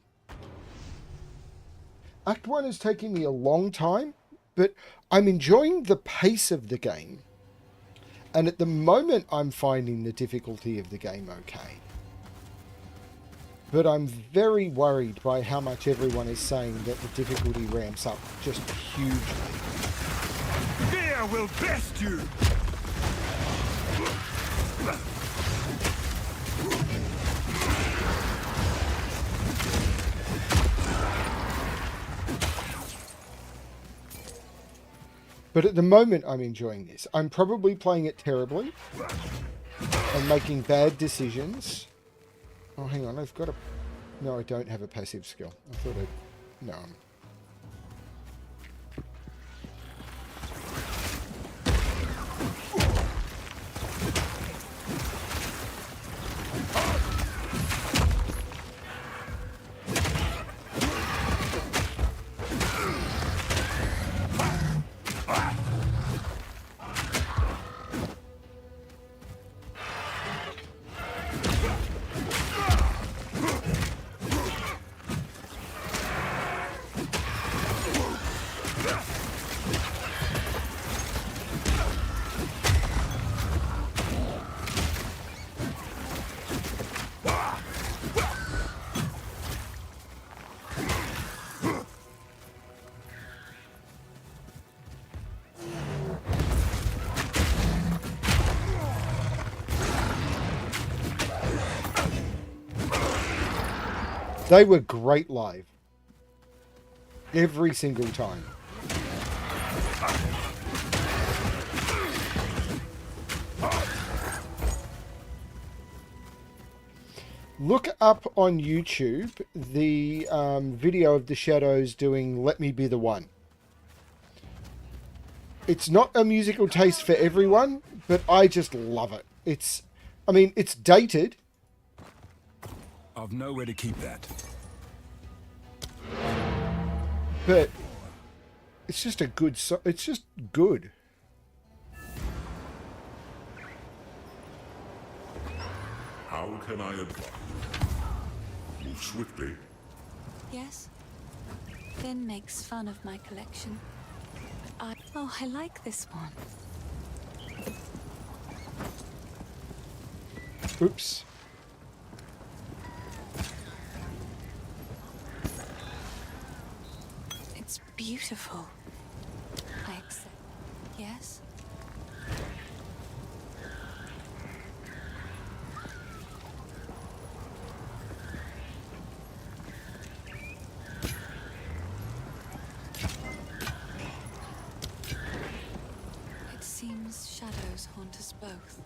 Act 1 is taking me a long time, but I'm enjoying the pace of the game. And at the moment, I'm finding the difficulty of the game okay. But I'm very worried by how much everyone is saying that the difficulty ramps up just hugely.
Fear will best you!
But at the moment, I'm enjoying this. I'm probably playing it terribly and making bad decisions. Oh, hang on. I've got a... No, I don't have a passive skill. I thought I... No. They were great live. Every single time. Look up on YouTube the video of the Shadows doing Let Me Be the One. It's not a musical taste for everyone, but I just love it. I mean, it's dated.
I've nowhere to keep that.
But it's just a good it's just good.
How can I advise? Move swiftly.
Yes? Finn makes fun of my collection. But I like this one.
Oops.
It's beautiful. I accept. Yes? It seems shadows haunt us both.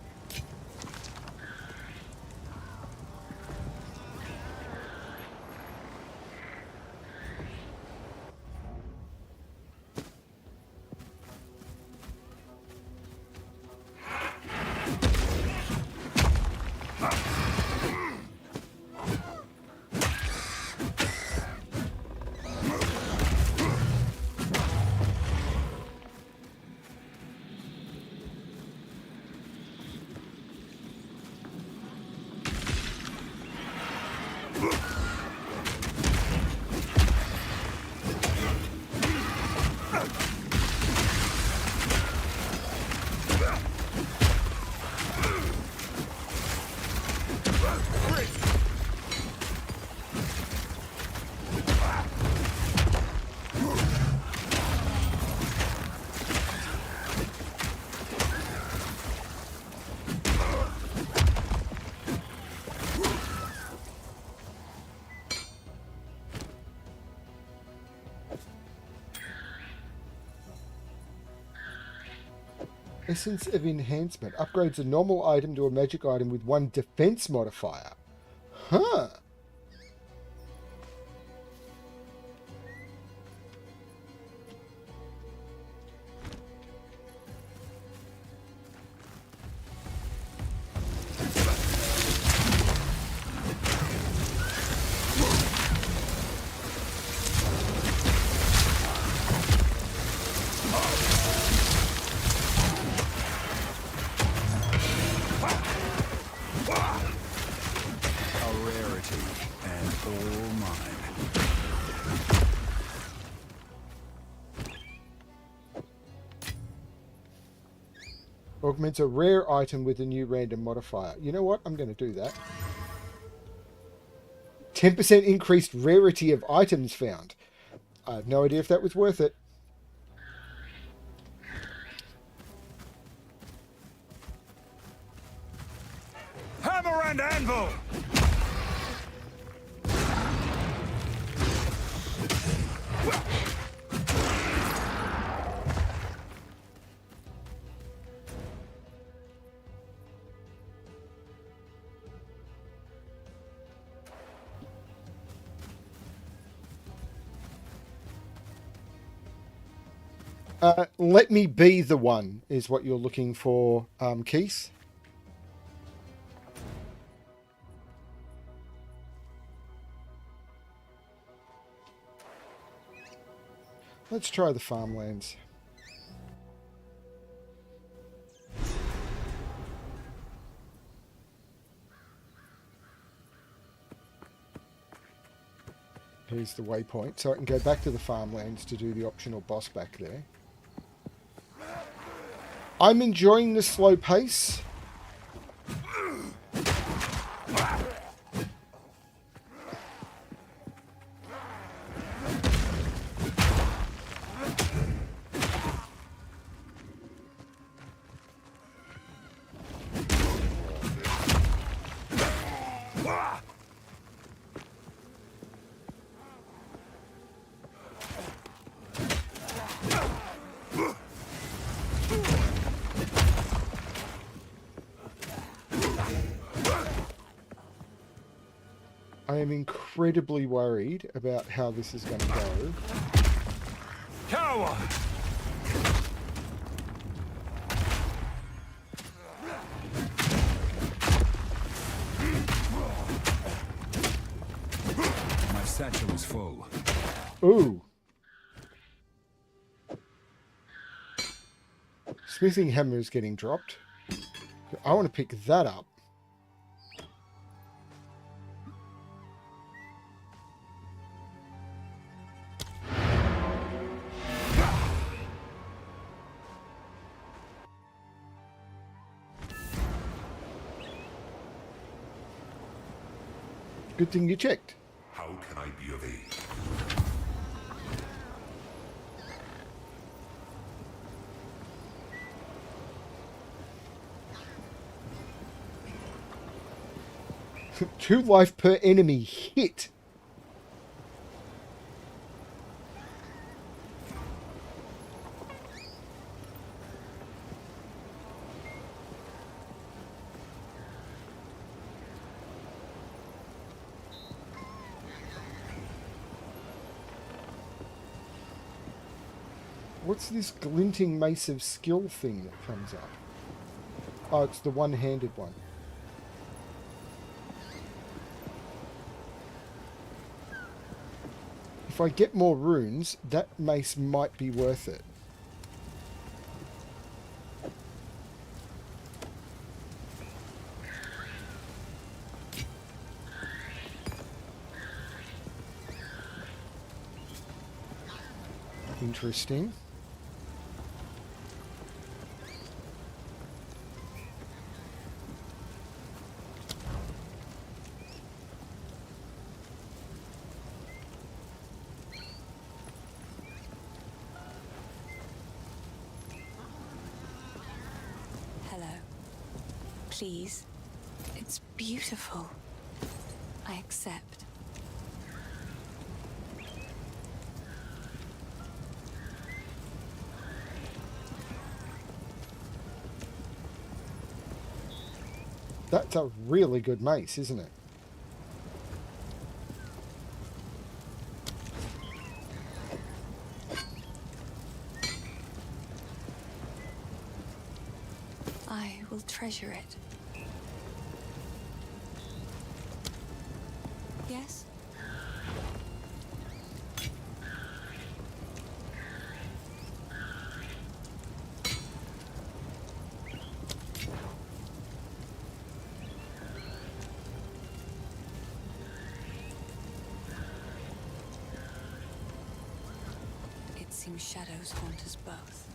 Essence of Enhancement. Upgrades a normal item to a magic item with 1 defense modifier. Huh.
A rarity.
Augments a rare item with a new random modifier. You know what? I'm going to do that. 10% increased rarity of items found. I have no idea if that was worth it.
Hammer and anvil!
Let me be the one is what you're looking for, Keith. Let's try the farmlands. Here's the waypoint, so I can go back to the farmlands to do the optional boss back there. I'm enjoying the slow pace. I am incredibly worried about how this is going to go.
Cower! My satchel is full.
Ooh. Smithing hammer is getting dropped. I want to pick that up. Good thing you checked.
How can I be of aid?
Two life per enemy hit. What's this glinting mace of skill thing that comes up? Oh, it's the one-handed one. If I get more runes, that mace might be worth it. Interesting.
Hello. Please. It's beautiful. I accept.
That's a really good mace, isn't it?
I will treasure it. Yes? It seems shadows haunt us both.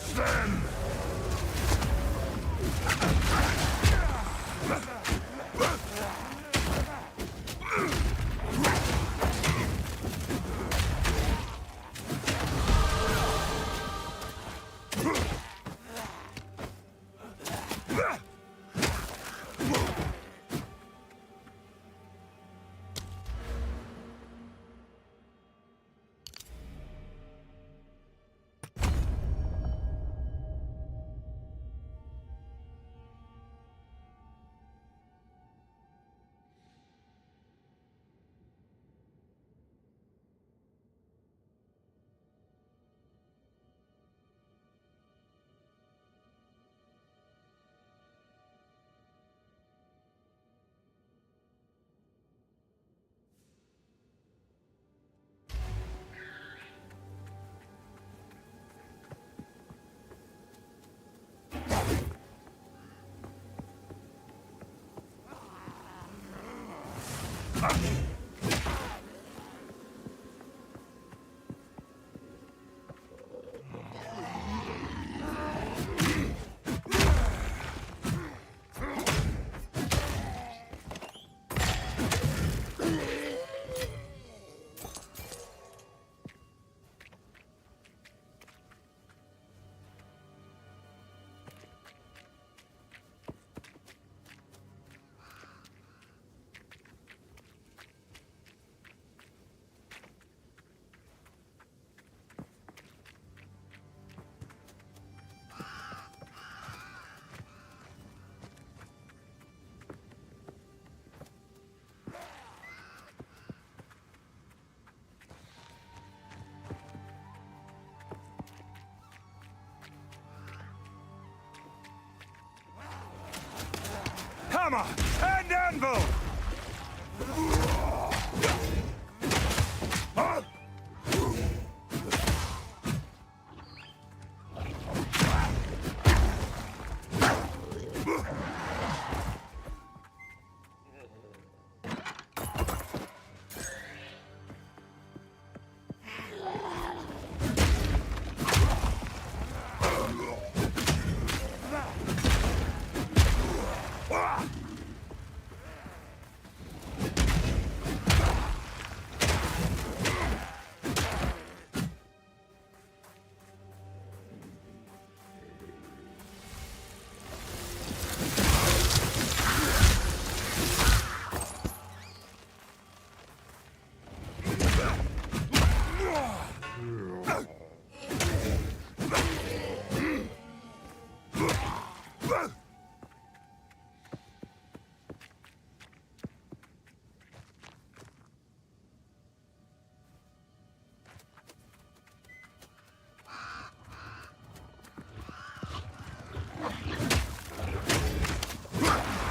Catch them!
Hammer and anvil!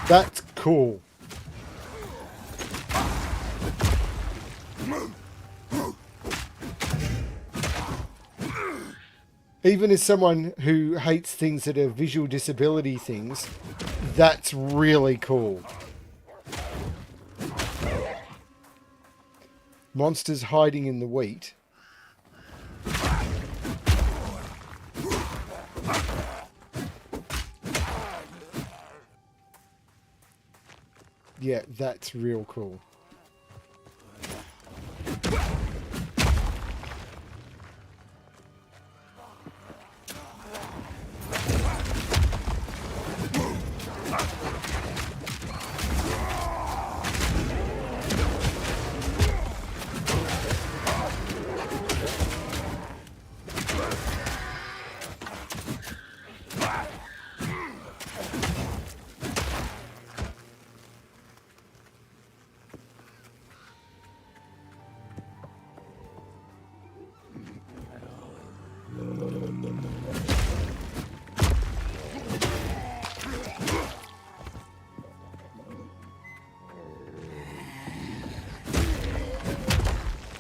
That's cool. Even as someone who hates things that are visual disability things, that's really cool. Monsters hiding in the wheat. Yeah, that's real cool.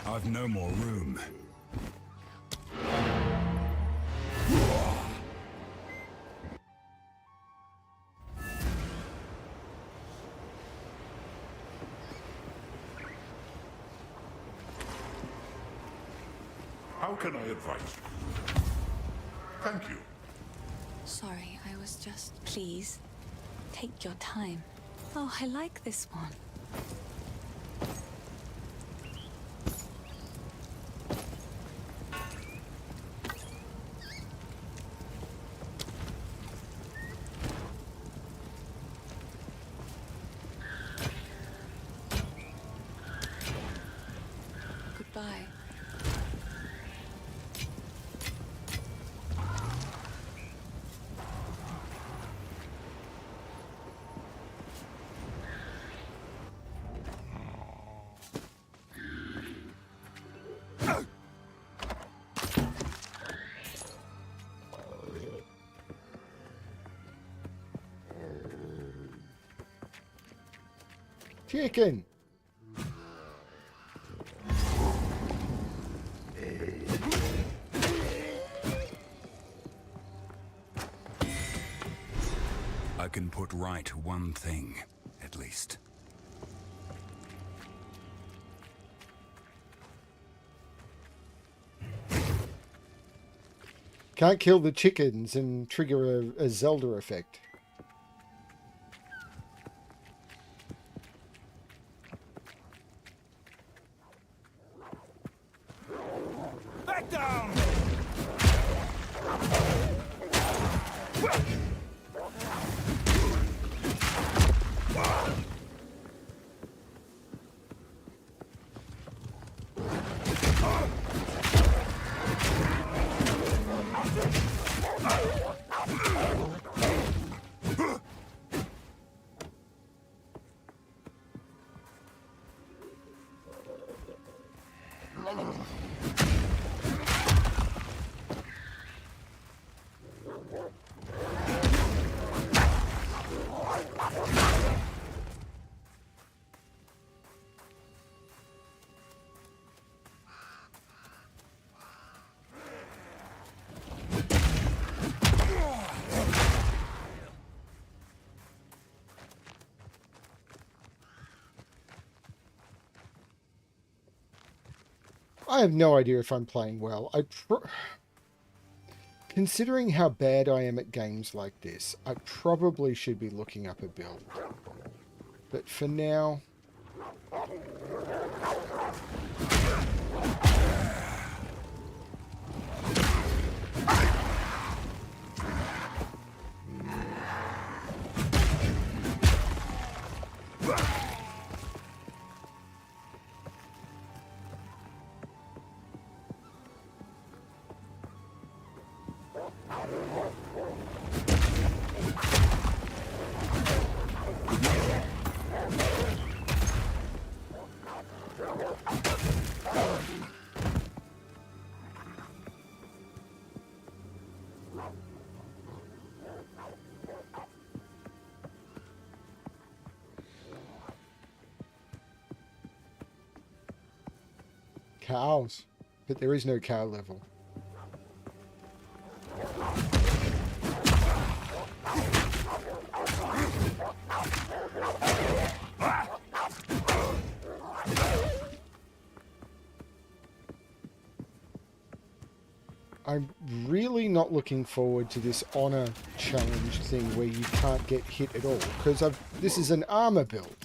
I've no more room.
How can I advise you? Thank you.
Sorry, I was just... Please, take your time. Oh, I like this one. Goodbye.
Chicken!
I can put right one thing, at least.
Can't kill the chickens and trigger a Zelda effect.
Back down!
I have no idea if I'm playing well. Considering how bad I am at games like this, I probably should be looking up a build. But for now... Cows. But there is no cow level. I'm really not looking forward to this honor challenge thing where you can't get hit at all, because this is an armor build.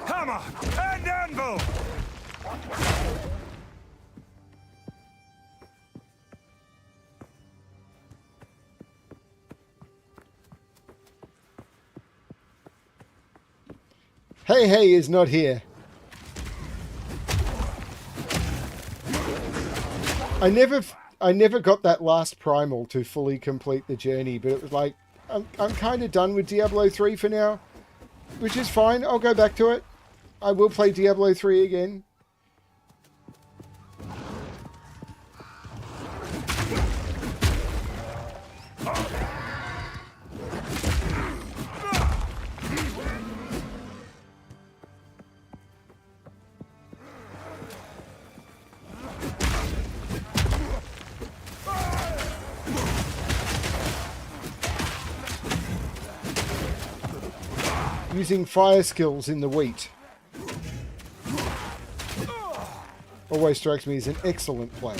Hammer and anvil!
Hey is not here. I never got that last primal to fully complete the journey, but it was like, I'm kind of done with Diablo 3 for now, which is fine. I'll go back to it. I will play Diablo 3 again. Using fire skills in the wheat always strikes me as an excellent plan.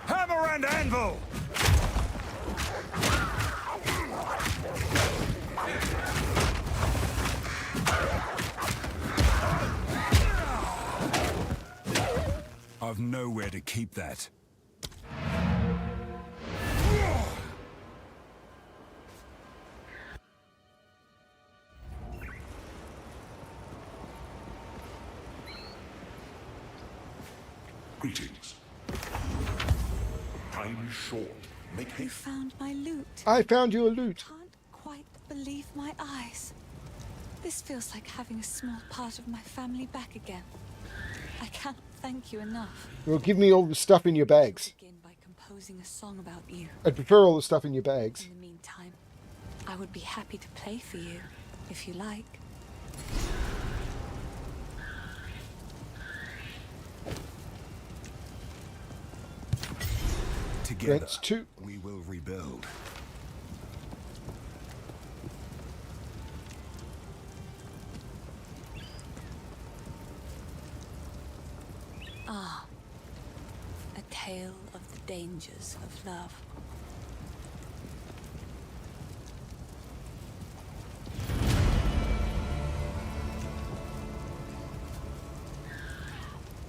Hammer and anvil! I've nowhere to keep that.
Greetings. Time is short. Make
You
haste.
found my loot.
I found your loot.
Can't quite believe my eyes. This feels like having a small part of my family back again. I can't thank you enough.
Well, give me all the stuff in your bags.
Begin by composing a song about you.
I'd prefer all the stuff in your bags.
In the meantime, I would be happy to play for you, if you like.
Together,
Grants 2.
we will rebuild.
Ah, a tale of the dangers of love.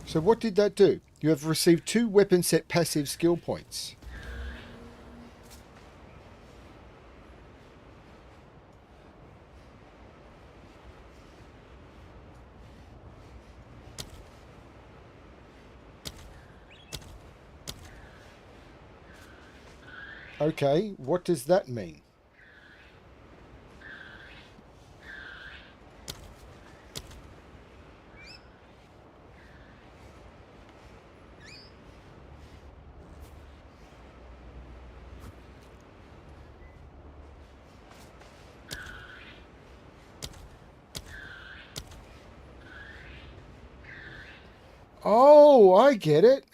So what did that do? You have received 2 weapon set passive skill points. Okay, what does that mean? Oh, I get it.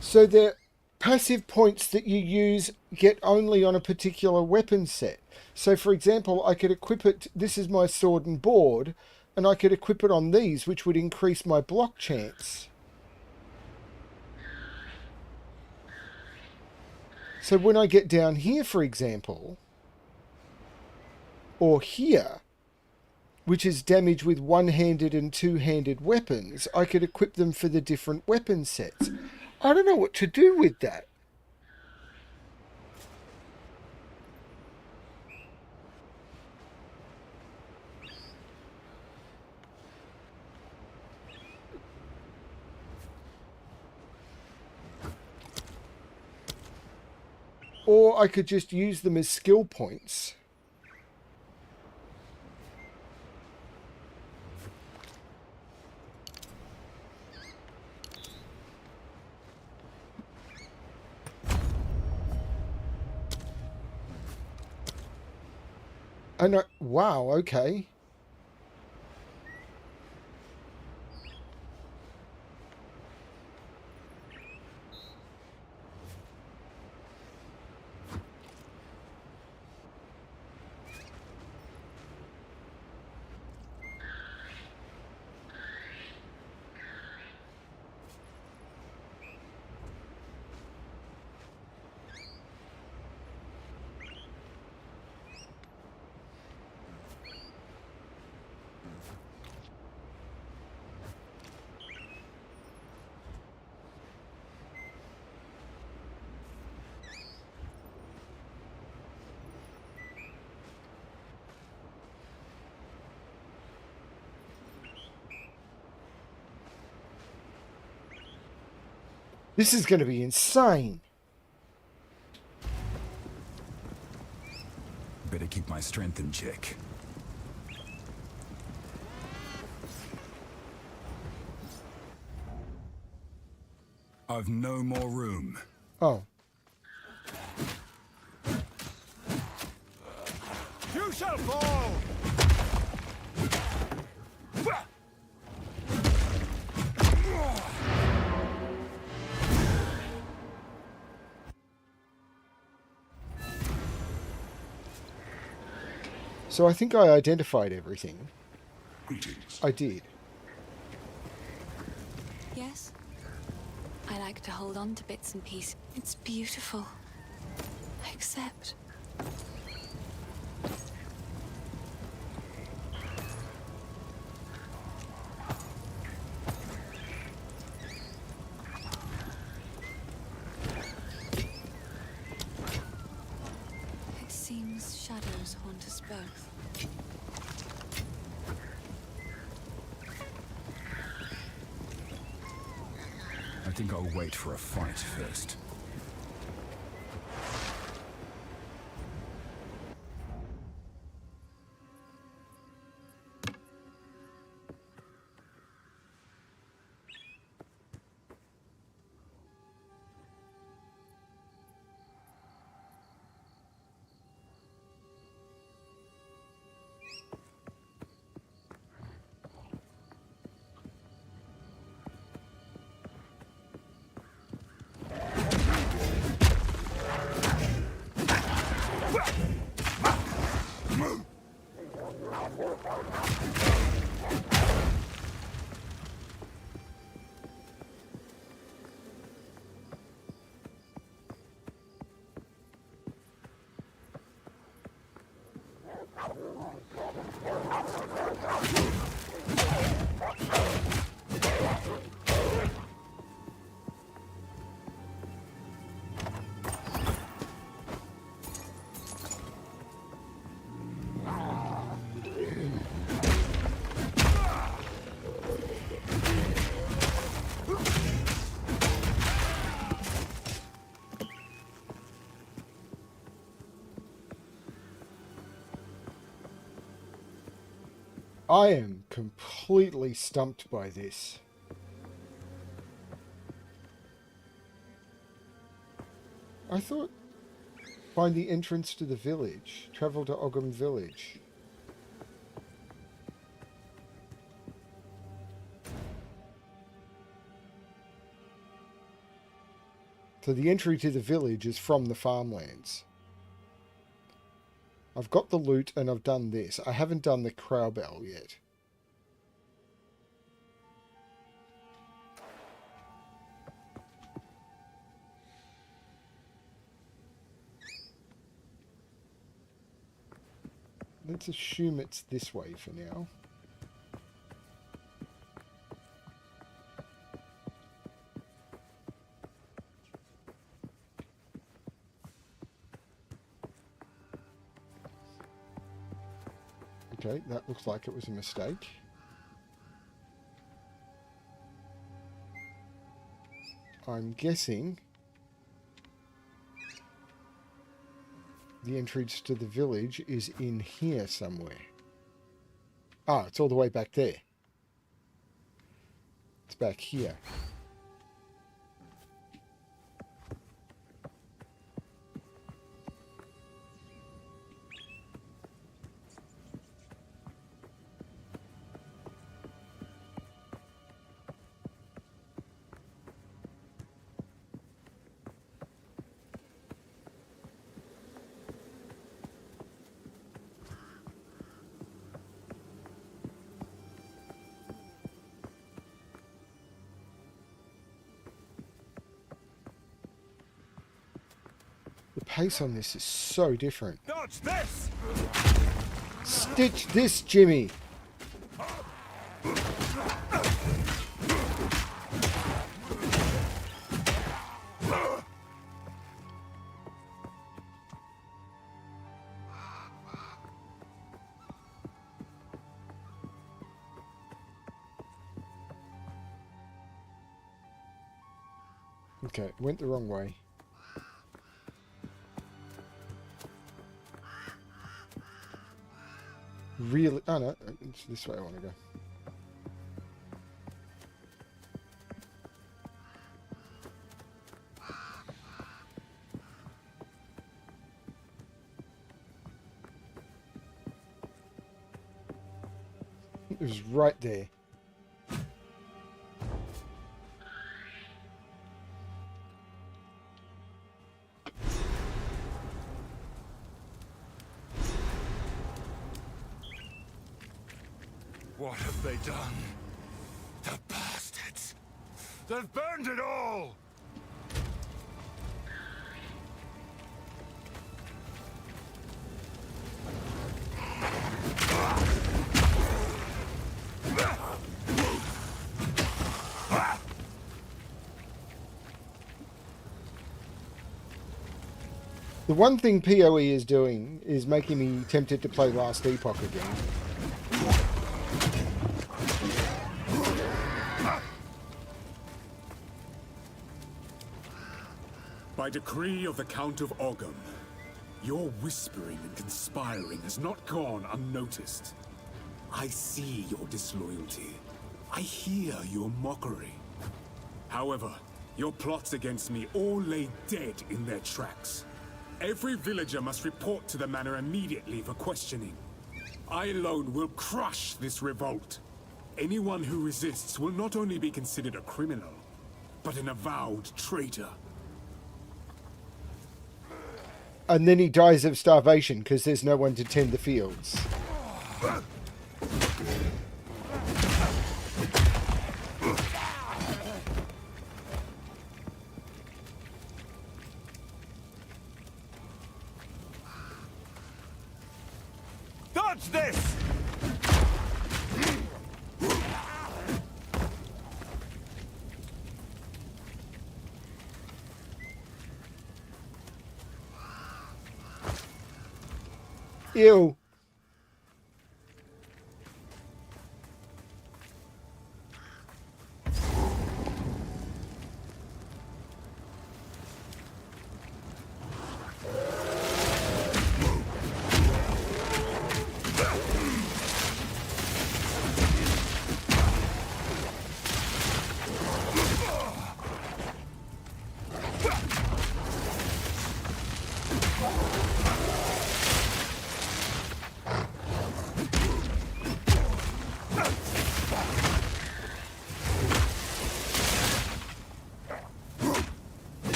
So the passive points that you use get only on a particular weapon set. So for example, I could equip it, this is my sword and board, and I could equip it on these, which would increase my block chance. So when I get down here, for example, or here, which is damage with one-handed and two-handed weapons, I could equip them for the different weapon sets. I don't know what to do with that. Or I could just use them as skill points. And wow, okay. This is going to be insane.
Better keep my strength in check. I've no more room.
Oh.
You shall fall!
So I think I identified everything.
Greetings.
I did.
Yes? I like to hold on to bits and pieces. It's beautiful. Except... it seems shadows haunt us both.
I think I'll wait for a fight first.
I am completely stumped by this. I thought find the entrance to the village. Travel to Ogham village. So the entry to the village is from the farmlands. I've got the loot and I've done this. I haven't done the cowbell yet. Let's assume it's this way for now. Okay, that looks like it was a mistake. I'm guessing the entrance to the village is in here somewhere. Ah, it's all the way back there. It's back here. The pace on this is so different.
Dodge this!
Stitch this, Jimmy! Okay, went the wrong way. Really? Oh no, it's this way I want to go. It was right there.
What have they done? The bastards! They've burned it all!
The one thing PoE is doing is making me tempted to play Last Epoch again.
By decree of the Count of Ogham, your whispering and conspiring has not gone unnoticed. I see your disloyalty. I hear your mockery. However, your plots against me all lay dead in their tracks. Every villager must report to the manor immediately for questioning. I alone will crush this revolt. Anyone who resists will not only be considered a criminal, but an avowed traitor.
And then he dies of starvation because there's no one to tend the fields.
Dodge this!
Ew.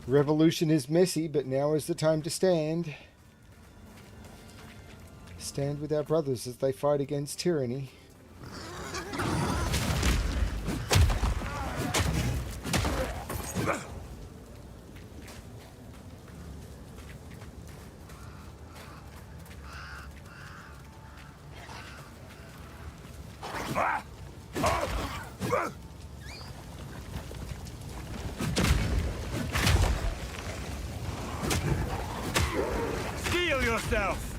Revolution is messy, but now is the time to stand. Stand with our brothers as they fight against tyranny.
Steel yourself!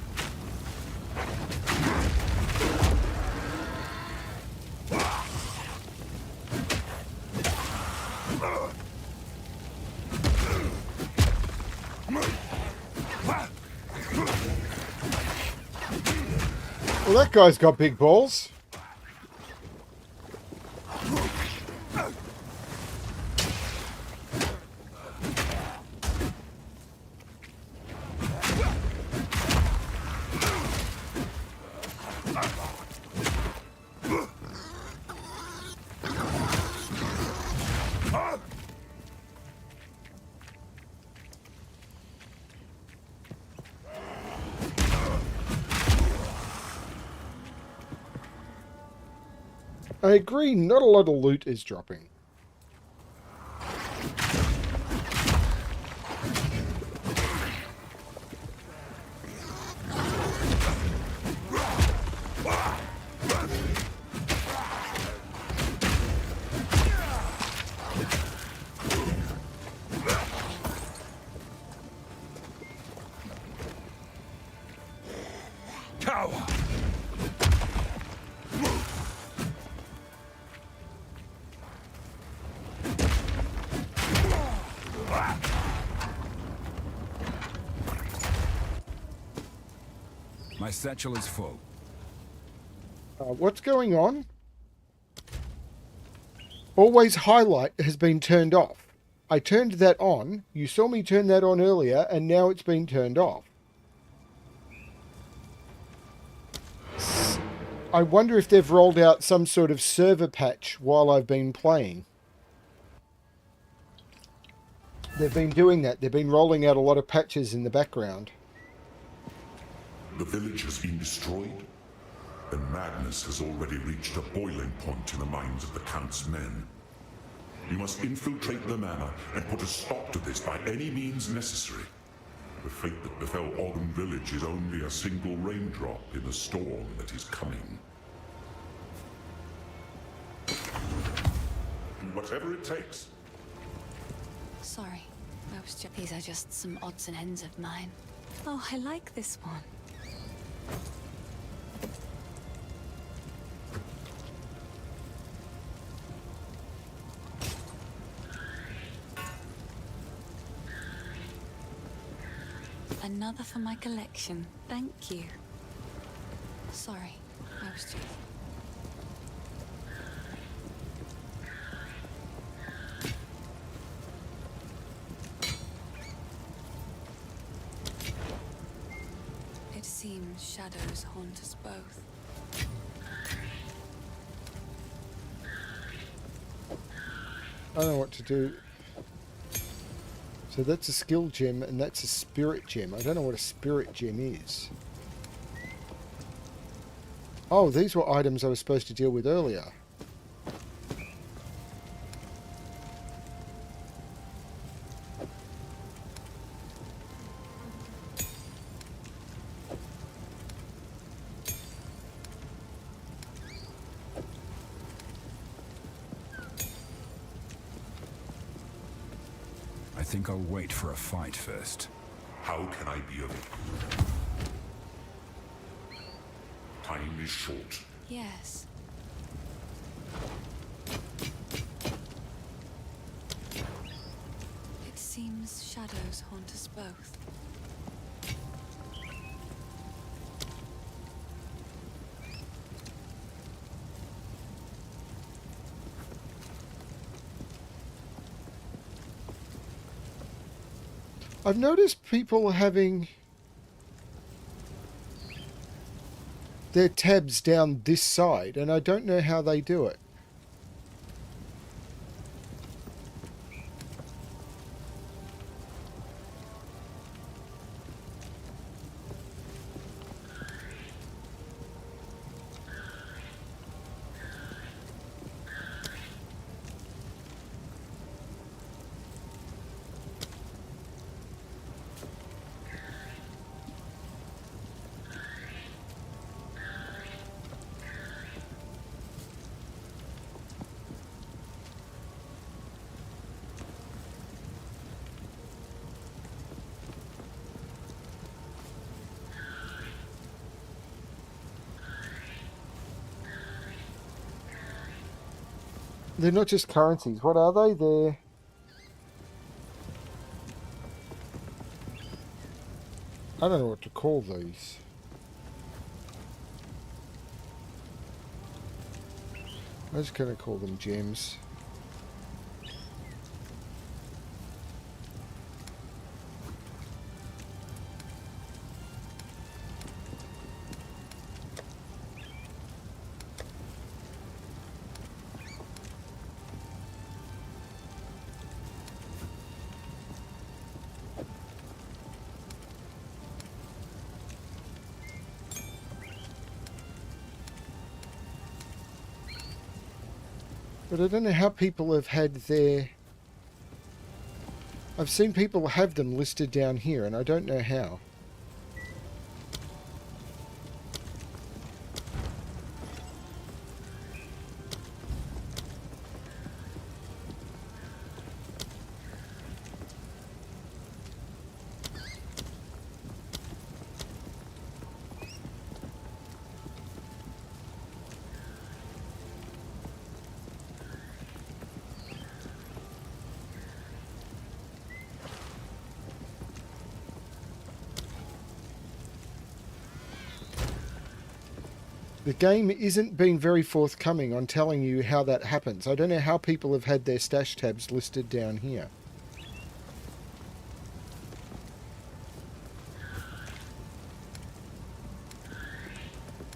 Well, that guy's got big balls. I agree, not a lot of loot is dropping.
now! My satchel is full.
What's going on? Always highlight has been turned off. I turned that on. You saw me turn that on earlier, and now it's been turned off. I wonder if they've rolled out some sort of server patch while I've been playing. They've been doing that. They've been rolling out a lot of patches in the background.
The village has been destroyed, and madness has already reached a boiling point in the minds of the Count's men. You must infiltrate the manor and put a stop to this by any means necessary. The fate that befell Ogden Village is only a single raindrop in the storm that is coming. Whatever it takes.
Sorry, these are just some odds and ends of mine. Oh, I like this one. Another for my collection. Thank you. Sorry, I was joking. It seems shadows haunt us both.
I don't know what to do. So that's a skill gem, and that's a spirit gem. I don't know what a spirit gem is. Oh, these were items I was supposed to deal with earlier.
I think I'll wait for a fight first.
How can I be of it? Time is short.
Yes. It seems shadows haunt us both.
I've noticed people having their tabs down this side, and I don't know how they do it. They're not just currencies. What are they? They're... I don't know what to call these. I'm just going to call them gems. But I don't know how people have had their... I've seen people have them listed down here, and I don't know how. The game isn't being very forthcoming on telling you how that happens. I don't know how people have had their stash tabs listed down here.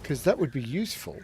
Because that would be useful.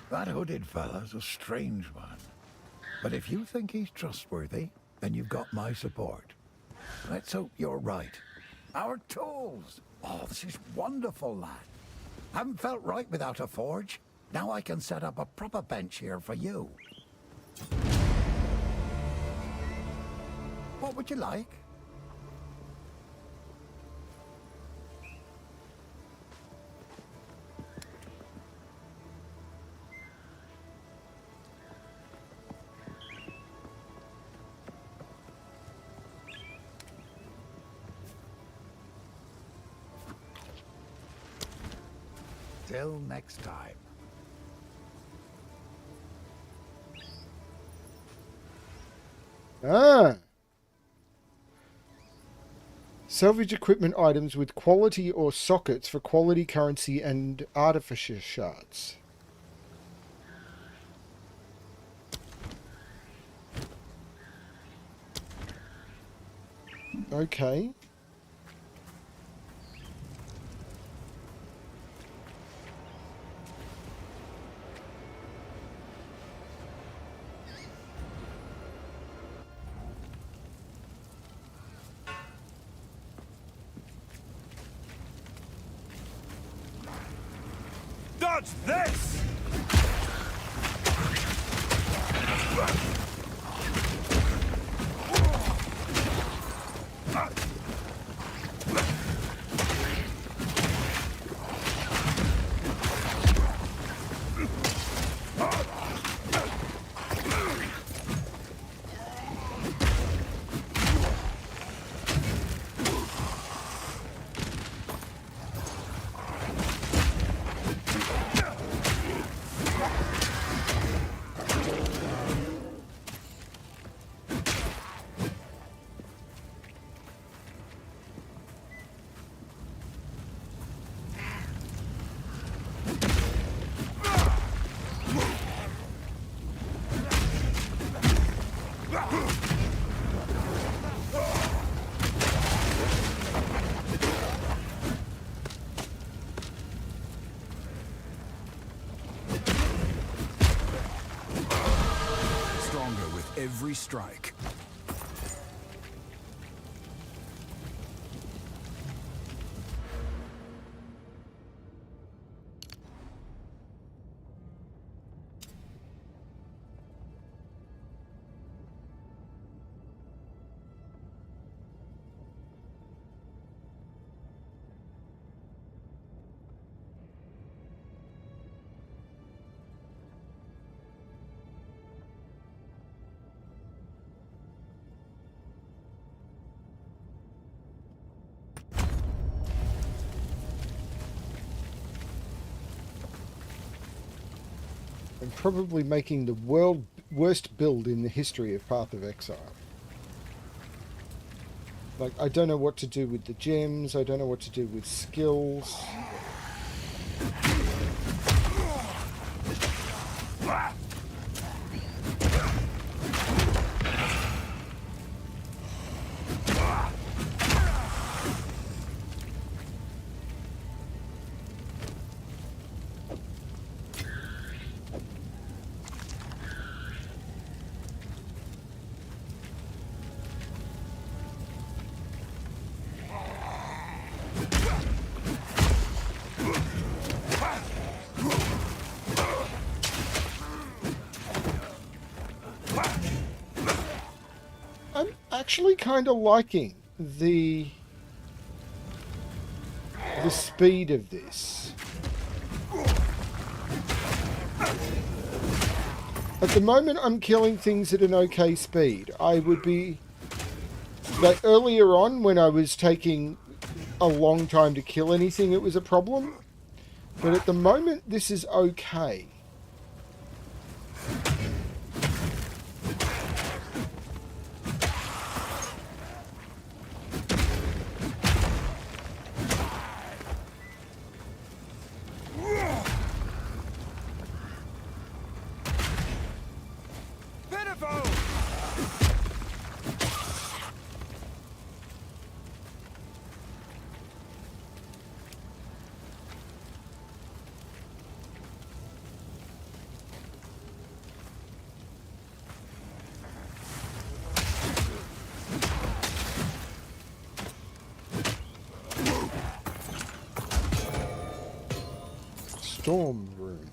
That hooded fella's a strange one. But if you think he's trustworthy, then you've got my support. Let's hope you're right. Our tools! Oh, this is wonderful, lad. Haven't felt right without a forge. Now I can set up a proper bench here for you. What would you like? Till next time.
Ah! Salvage equipment items with quality or sockets for quality currency and artificer shards. Okay.
Dodge this! Stronger with every strike.
I'm probably making the worst build in the history of Path of Exile. Like, I don't know what to do with the gems, I don't know what to do with skills. actually kind of liking the speed of this. At the moment, I'm killing things at an okay speed. I would be... Like, earlier on, when I was taking a long time to kill anything, it was a problem. But at the moment, this is okay. Storm room.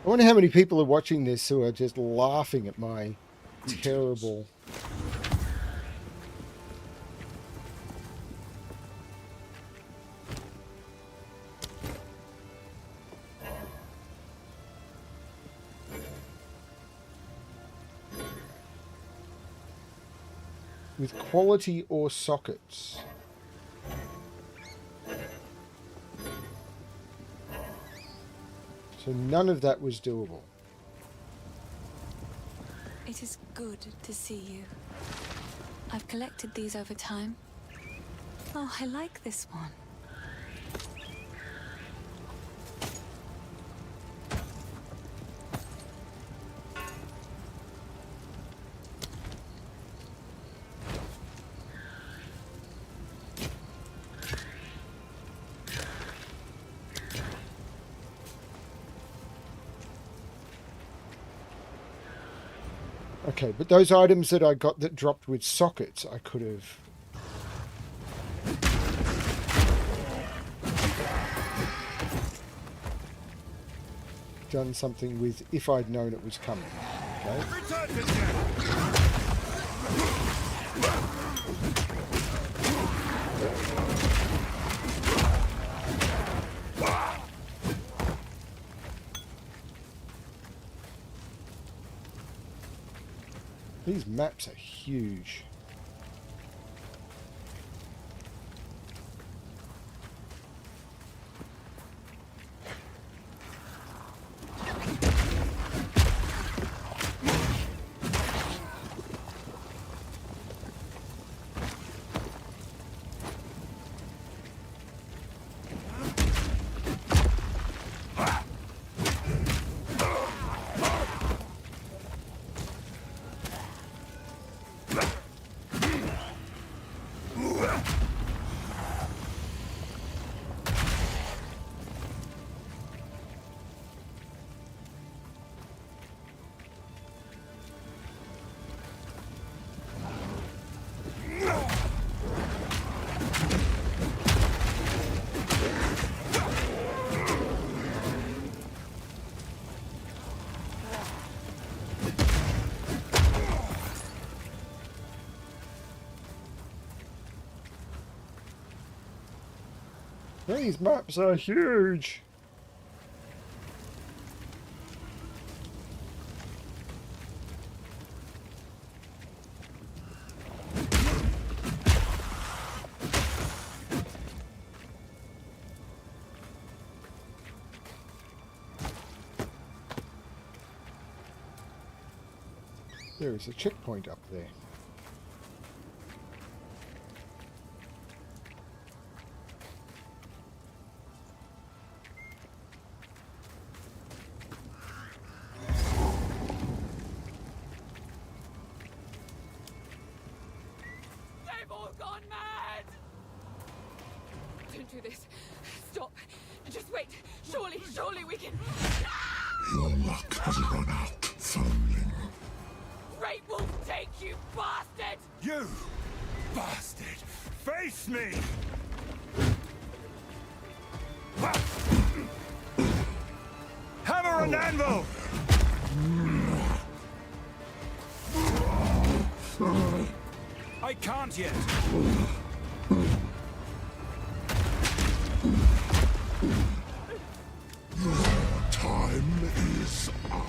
I wonder how many people are watching this who are just laughing at my terrible... With quality or sockets. So none of that was doable.
It is good to see you. I've collected these over time. Oh, I like this one.
Okay, but those items that I got that dropped with sockets, I could have... done something with if I'd known it was coming. Okay. These maps are huge. These maps are huge. There is a checkpoint up there.
They've all gone mad! Don't do this. Stop. Just wait. Surely we can...
Your luck has run out, foundling.
Great Wolf take you, bastard!
You bastard! Face me! Hammer and anvil! I can't yet.
Time is up.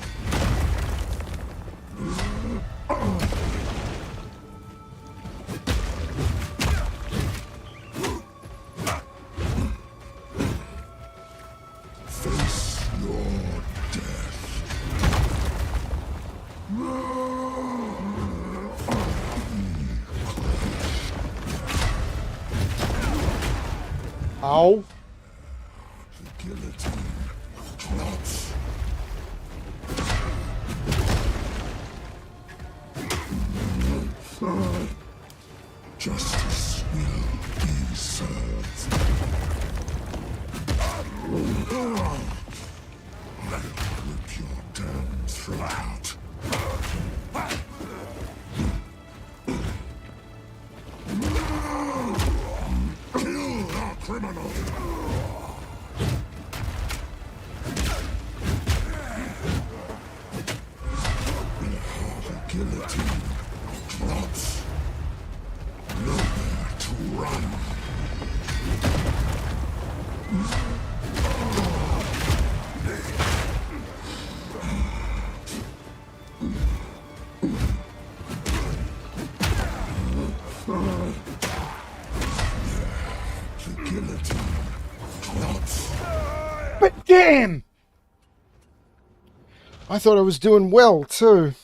Face your death.
Ow.
The guillotine drops. Justice will be served. I'll rip your damn throat out. Kill the criminal! The guillotine drops. Nowhere to run. The guillotine drops.
But damn! I thought I was doing well too.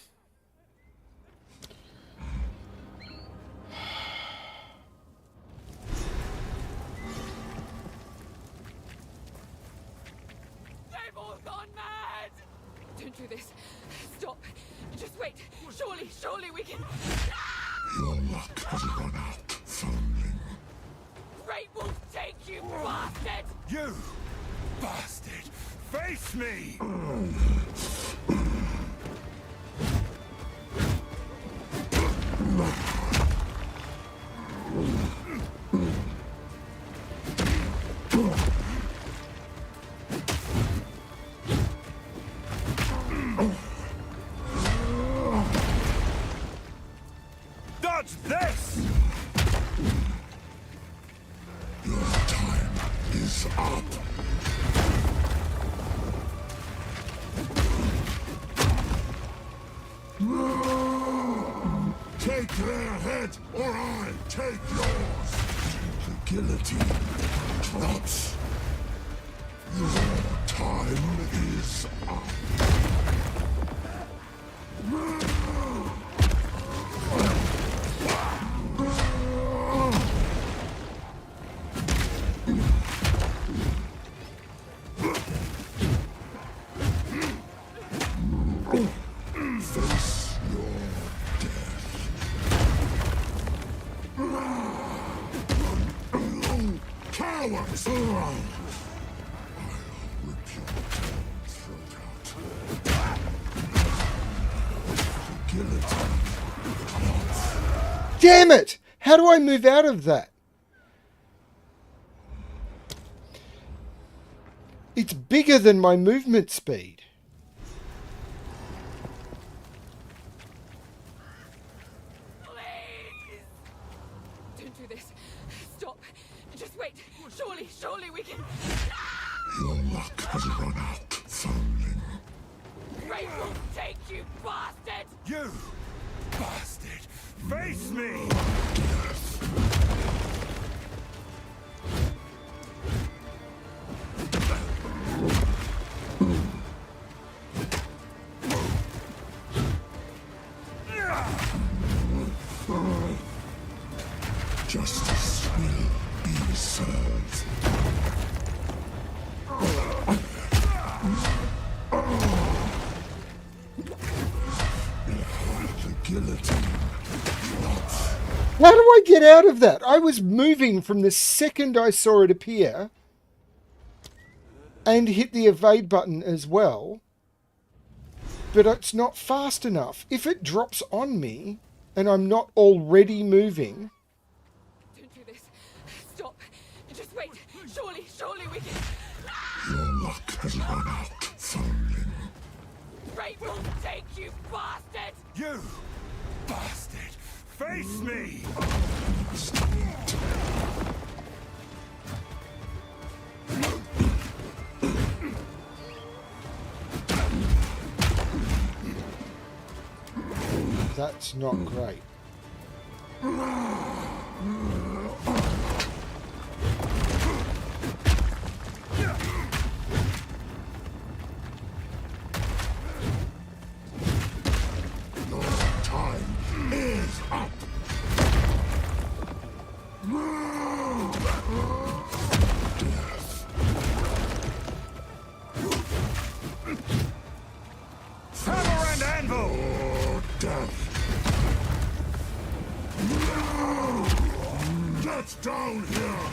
They've all gone mad! Don't do this. Stop. Just wait. Surely we can...
Your luck has run out, foundling.
Great Wolf take you, bastard!
You bastard! Face me! Dodge this!
Your time is up. Take their head, or I take yours. The guillotine drops. Your time is up. Face your death. Cowards! I'll rip your damn throat out. The guillotine drops.
Damn it! How do I move out of that? It's bigger than my movement speed.
Please! Don't do this. Stop. Just wait. wait. Surely we can...
Your luck has run out, foundling.
Great will take you, bastard!
You bastard! Face me!
Justice will be served. The guillotine.
How do I get out of that? I was moving from the second I saw it appear and hit the evade button as well, but it's not fast enough. If it drops on me and I'm not already moving...
Don't do this. Stop. Just wait. Surely we can...
Your luck has run out, foundling.
Great will take you, bastard!
You bastard! Face me!
That's not great.
Time is up.
Hammer and anvil!
Death. Get down here!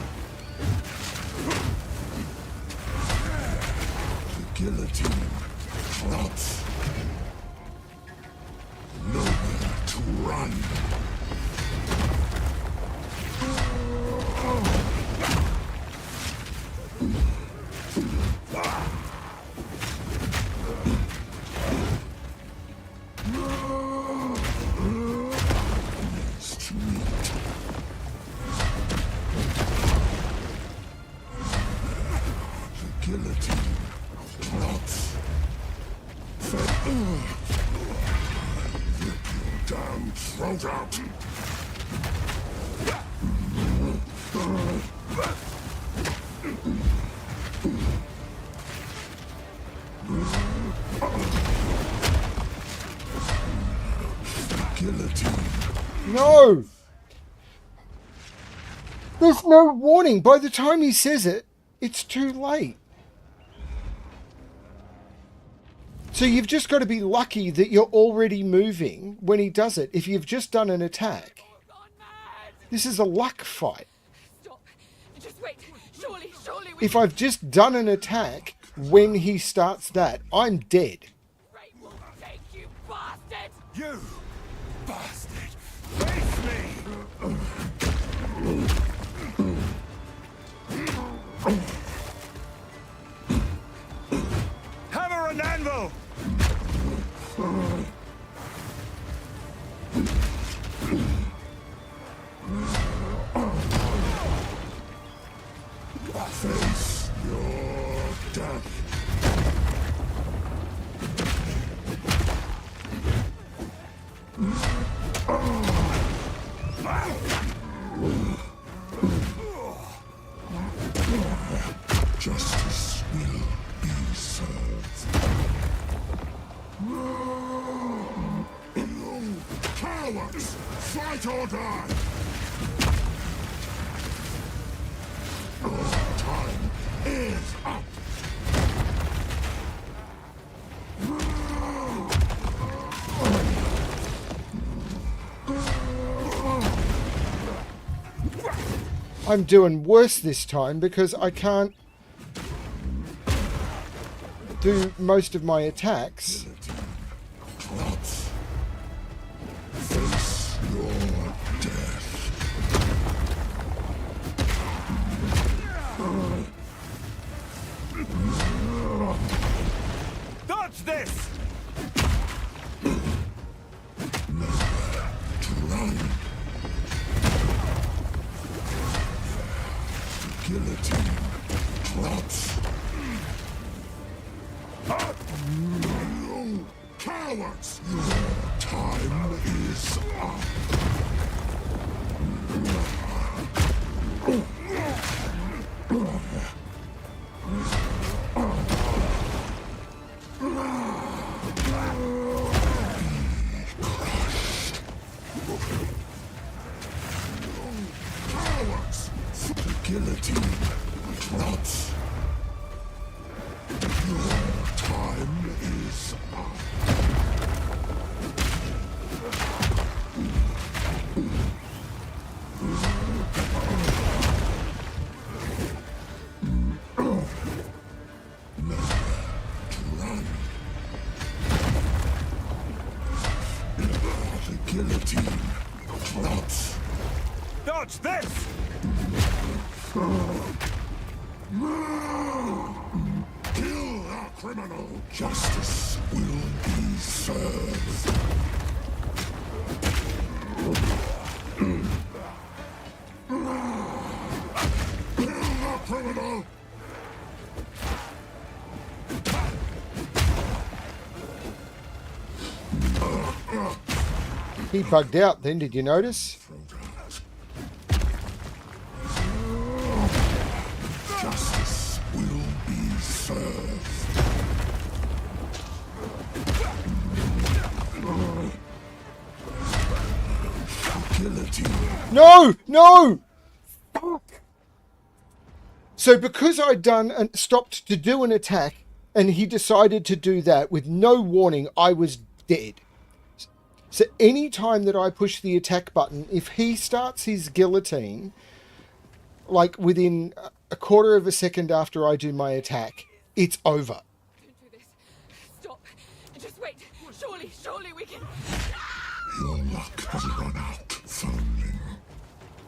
The guillotine. Not. Nowhere to run. It's to meet. The guillotine. Not. Rip your damn throat out. Guillotine.
No! There's no warning. By the time he says it, it's too late. So you've just got to be lucky that you're already moving when he does it. If you've just done an attack. This is a luck fight.
Stop. Just wait. Surely we
If I've just done an attack when he starts that, I'm dead.
Great will take you, bastard!
You bastard! Face me! Hammer and anvil!
Face your death. Justice will be served. You cowards! Fight or die! Your time is up!
I'm doing worse this time because I can't do most of my attacks.
Clots. Face your death.
Dodge this!
Nowhere to run. guillotine drops. You cowards! Your time is up. Cowards! The guillotine drops. Your time is up. The guillotine drops.
Dodge this!
Kill our criminal. Justice will be served. Kill our criminal.
He bugged out then, did you notice?
Justice will be served. Guillotine.
No! No! Fuck! So because I'd done and stopped to do an attack, and he decided to do that with no warning, I was dead. So any time that I push the attack button, if he starts his guillotine, like within a quarter of a second after I do my attack, it's over.
Don't do this. Stop. Just wait. Surely we can...
Your luck has run out, foundling.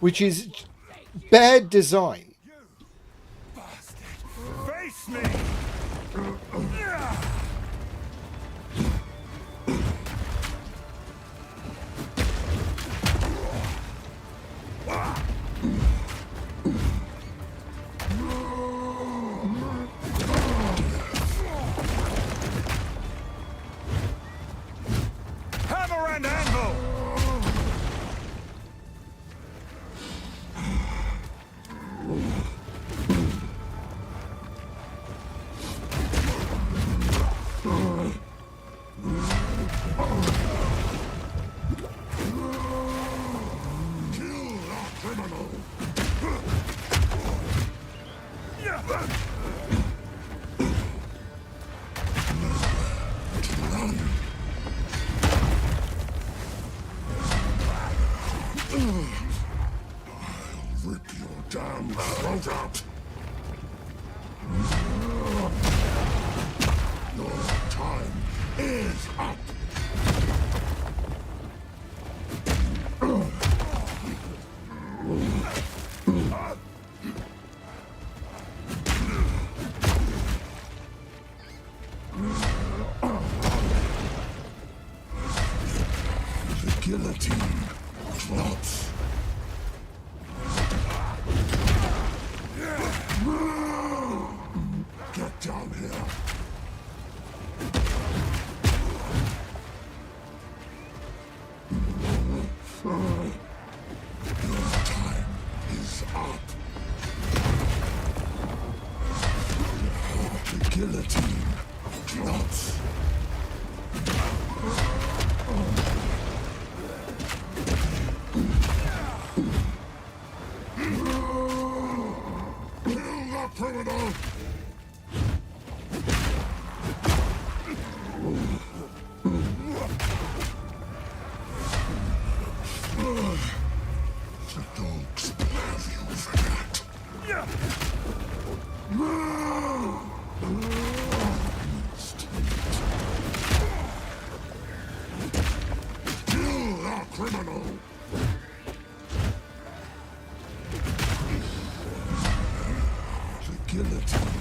Which is bad design.
Face me! Hammer and anvil!
Kill our criminal. I'll rip your damn throat out. Your time is up. The guillotine drops. Get down here. Your time is up. The guillotine drops. Kill the criminal! The dogs will have you for that. Kill our criminal! The guillotine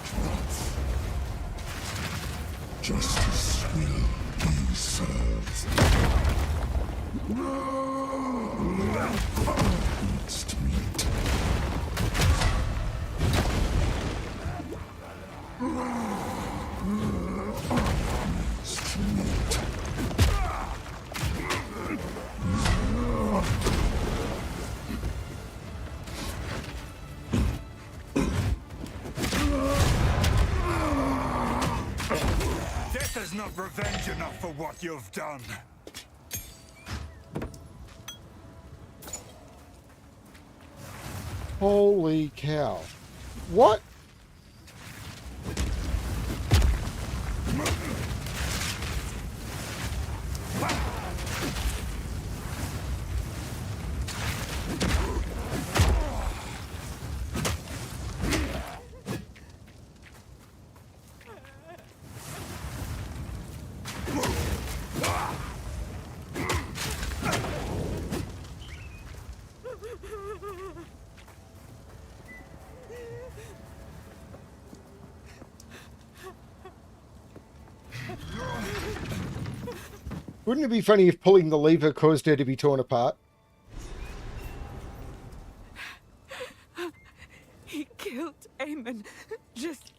drops. Justice will be served. Minced meat.
Death is not revenge enough for what you've done.
Holy cow. What? Wouldn't it be funny if pulling the lever caused her to be torn apart?
He killed Eamon. Just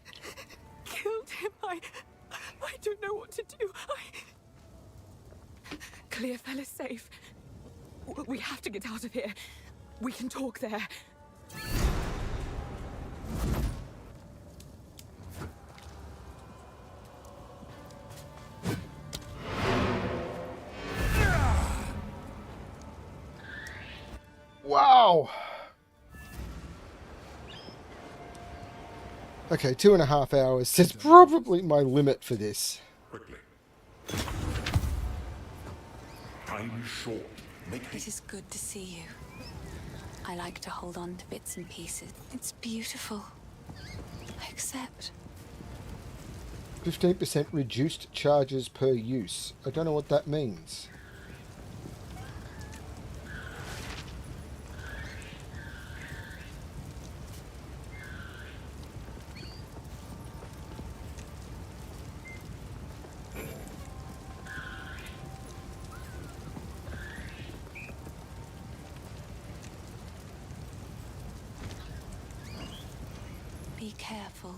killed him. I don't know what to do. Clearfell is safe. We have to get out of here. We can talk there.
Wow. Okay, 2.5 hours. That's probably my limit for this.
Quickly. Time is short. Make
It is good to see you. I like to hold on to bits and pieces. It's beautiful. I accept.
15% reduced charges per use. I don't know what that means.
Be careful.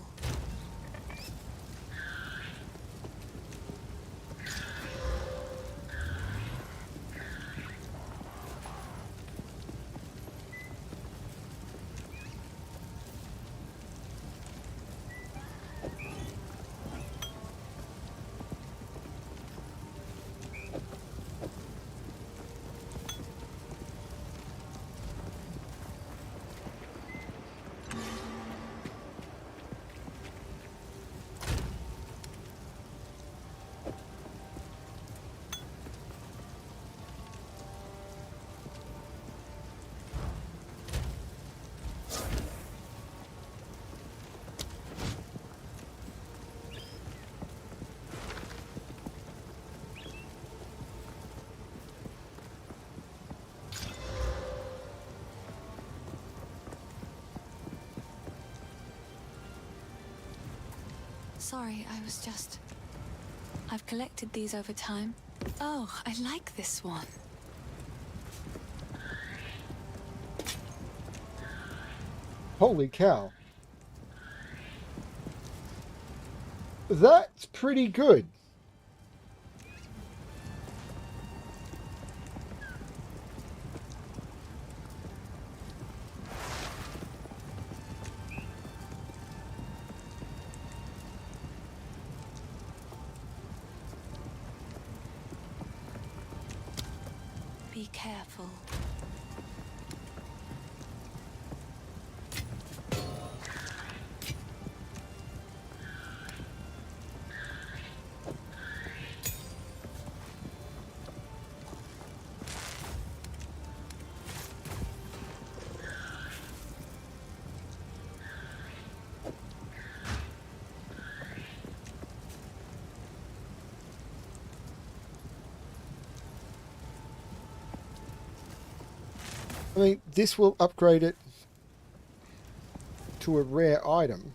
Sorry, I was just... I've collected these over time. Oh, I like this one.
Holy cow. That's pretty good.
Be careful.
I mean, this will upgrade it to a rare item.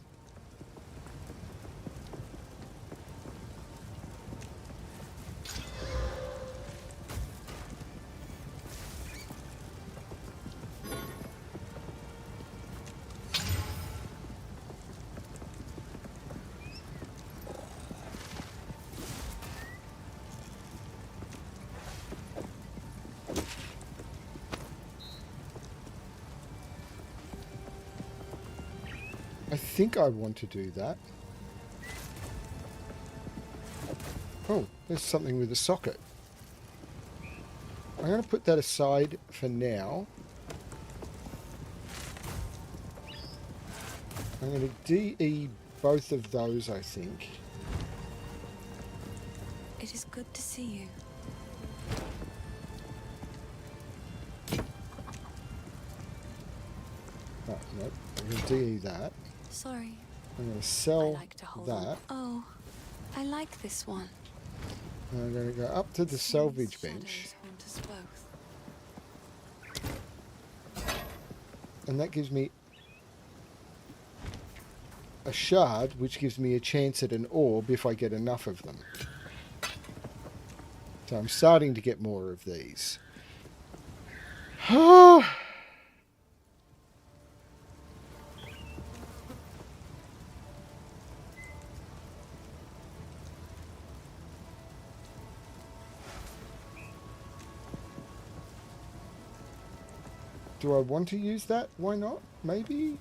I think I want to do that. Oh, there's something with a socket. I'm going to put that aside for now. I'm going to DE both of those, I think.
It is good to see you.
Oh, nope. I'm going to DE that.
Sorry.
I'm going to
I
sell
like to hold
that.
on. Oh, I like this one.
And I'm going to go up to the salvage bench.
Shadows haunt us both.
And that gives me a shard, which gives me a chance at an orb if I get enough of them. So I'm starting to get more of these. Do I want to use that? Why not? Maybe?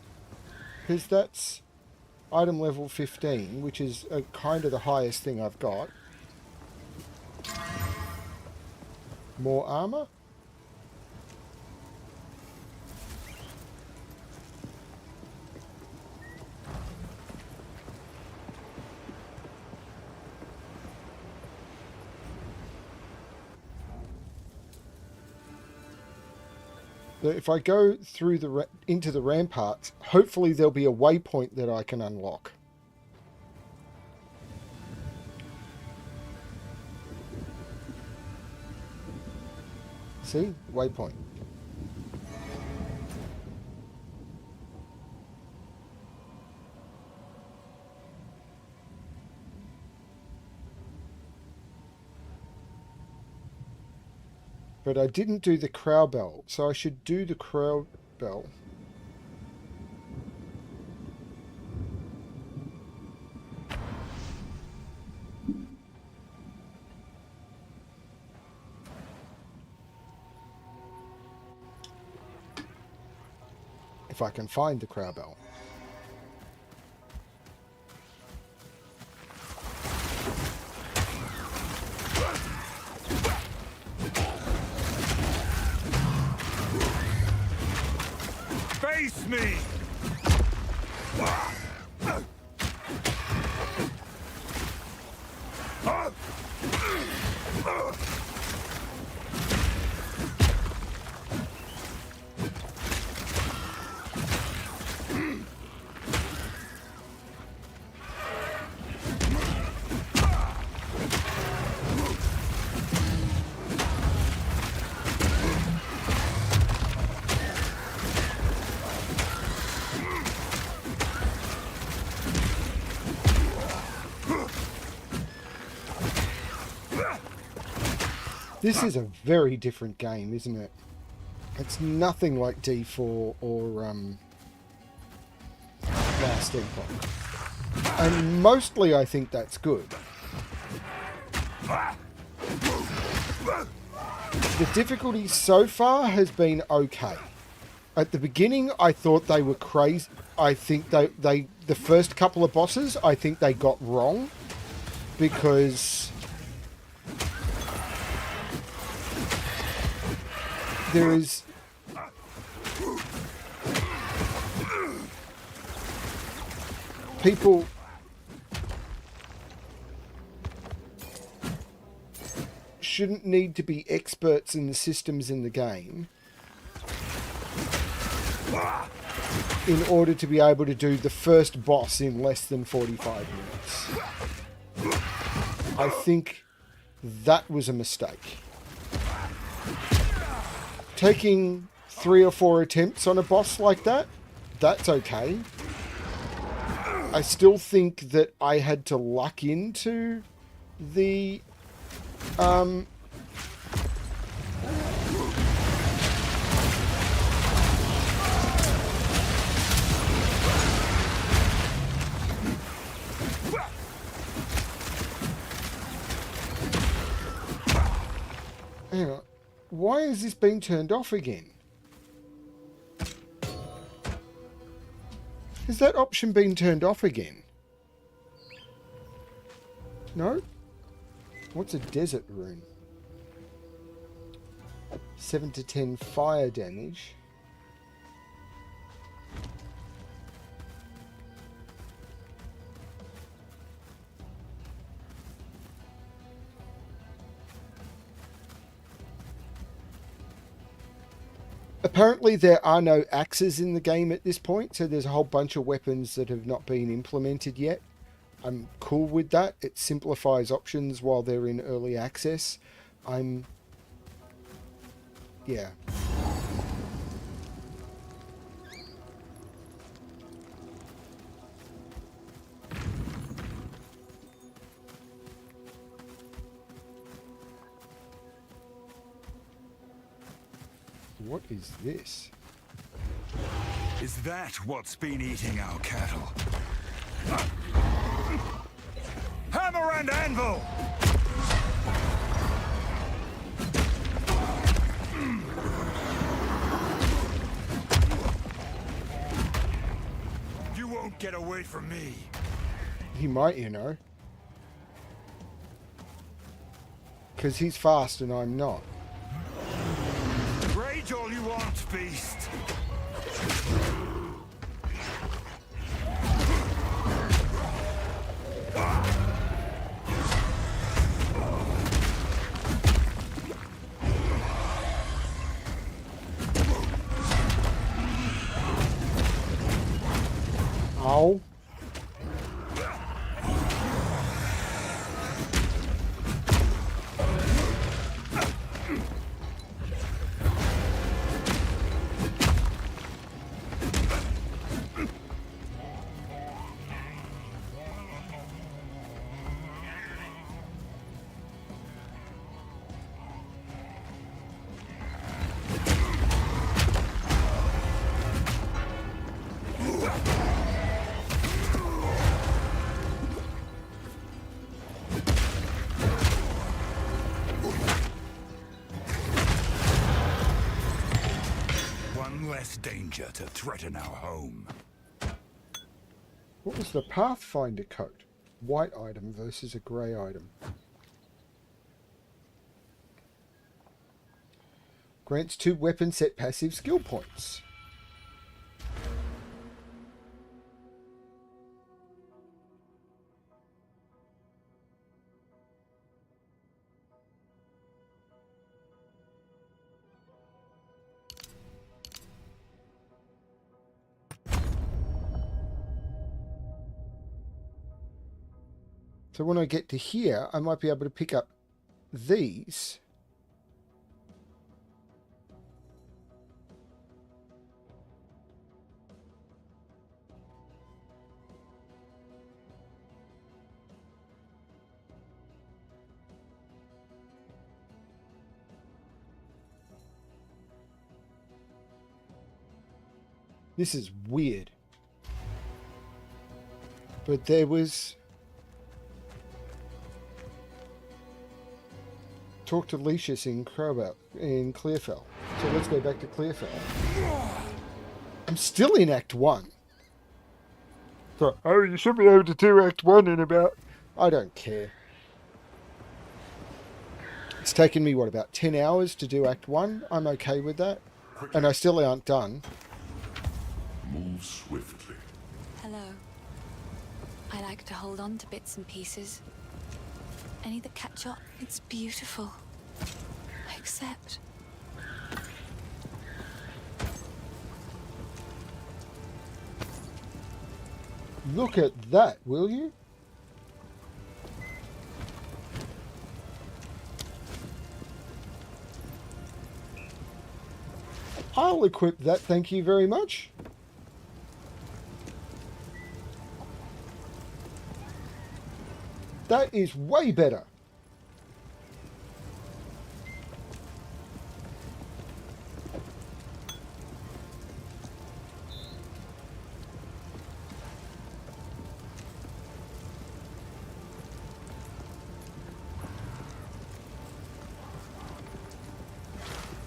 Because that's item level 15, which is kind of the highest thing I've got. More armor? But if I go through the into the ramparts, hopefully there'll be a waypoint that I can unlock. See? Waypoint. But I didn't do the crow bell, so I should do the crow bell. If I can find the crow bell.
Face me!
This is a very different game, isn't it? It's nothing like D4 or Last Epoch. And mostly I think that's good. The difficulty so far has been okay. At the beginning I thought they were crazy. I think the first couple of bosses I think they got wrong, because there is people shouldn't need to be experts in the systems in the game in order to be able to do the first boss in less than 45 minutes. I think that was a mistake. Taking 3 or 4 attempts on a boss like that, that's okay. I still think that I had to luck into the hang on. Why is this being turned off again? Has that option been turned off again? No? What's a desert rune? 7 to 10 fire damage. Apparently there are no axes in the game at this point, so there's a whole bunch of weapons that have not been implemented yet. I'm cool with that. It simplifies options while they're in early access. Yeah. What is this?
Is that what's been eating our cattle? Hammer and anvil! You won't get away from me.
He might, you know. Because he's fast and I'm not.
Rage all you want, beast.
Ow.
Less danger to threaten our home.
What was the Pathfinder coat? White item versus a grey item. Grants 2 weapon set passive skill points. So when I get to here, I might be able to pick up these. This is weird. But there was... Talk to Lucius in Clearfell. So let's go back to Clearfell. I'm still in Act 1. So, oh, you should be able to do Act 1 in about... I don't care. It's taken me, what, about 10 hours to do Act 1? I'm okay with that. And I still aren't done.
Move swiftly.
Hello. I like to hold on to bits and pieces. Any that catch up, it's beautiful. I accept.
Look at that, will you? I'll equip that, thank you very much. That is way better.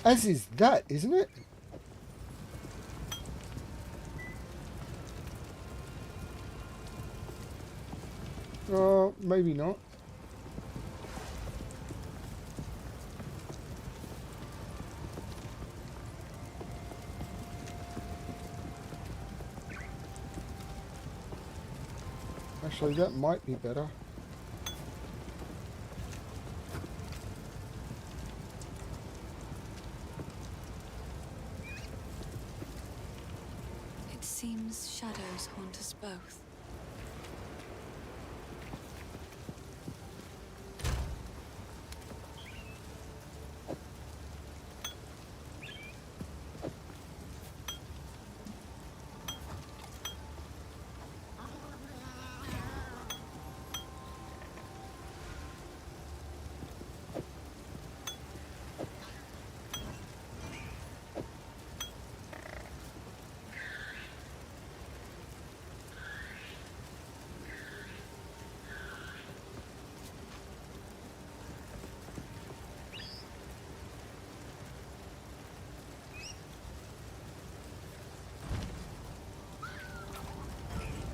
As is that, isn't it? maybe not. Actually, that might be better.
It seems shadows haunt us both.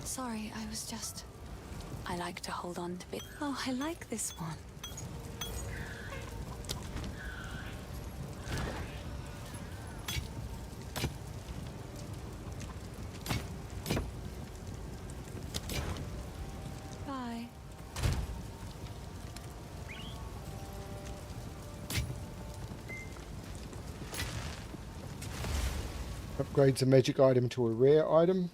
Sorry, I was just... I like to hold on to bit. Oh, I like this one. Bye.
Upgrades a magic item to a rare item.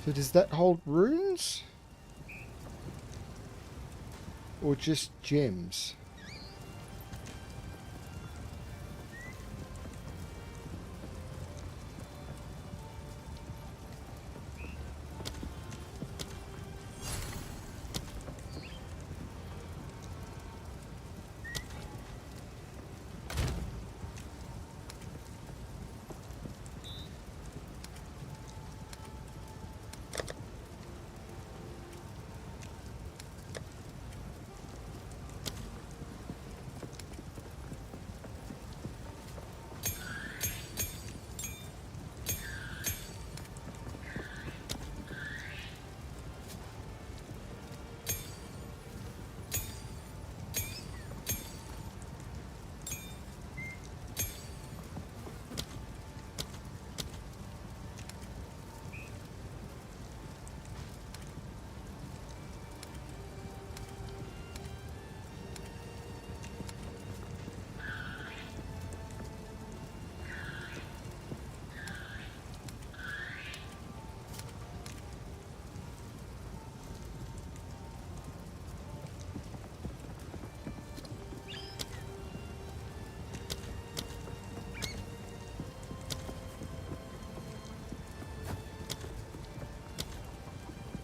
So does that hold runes? Or just gems?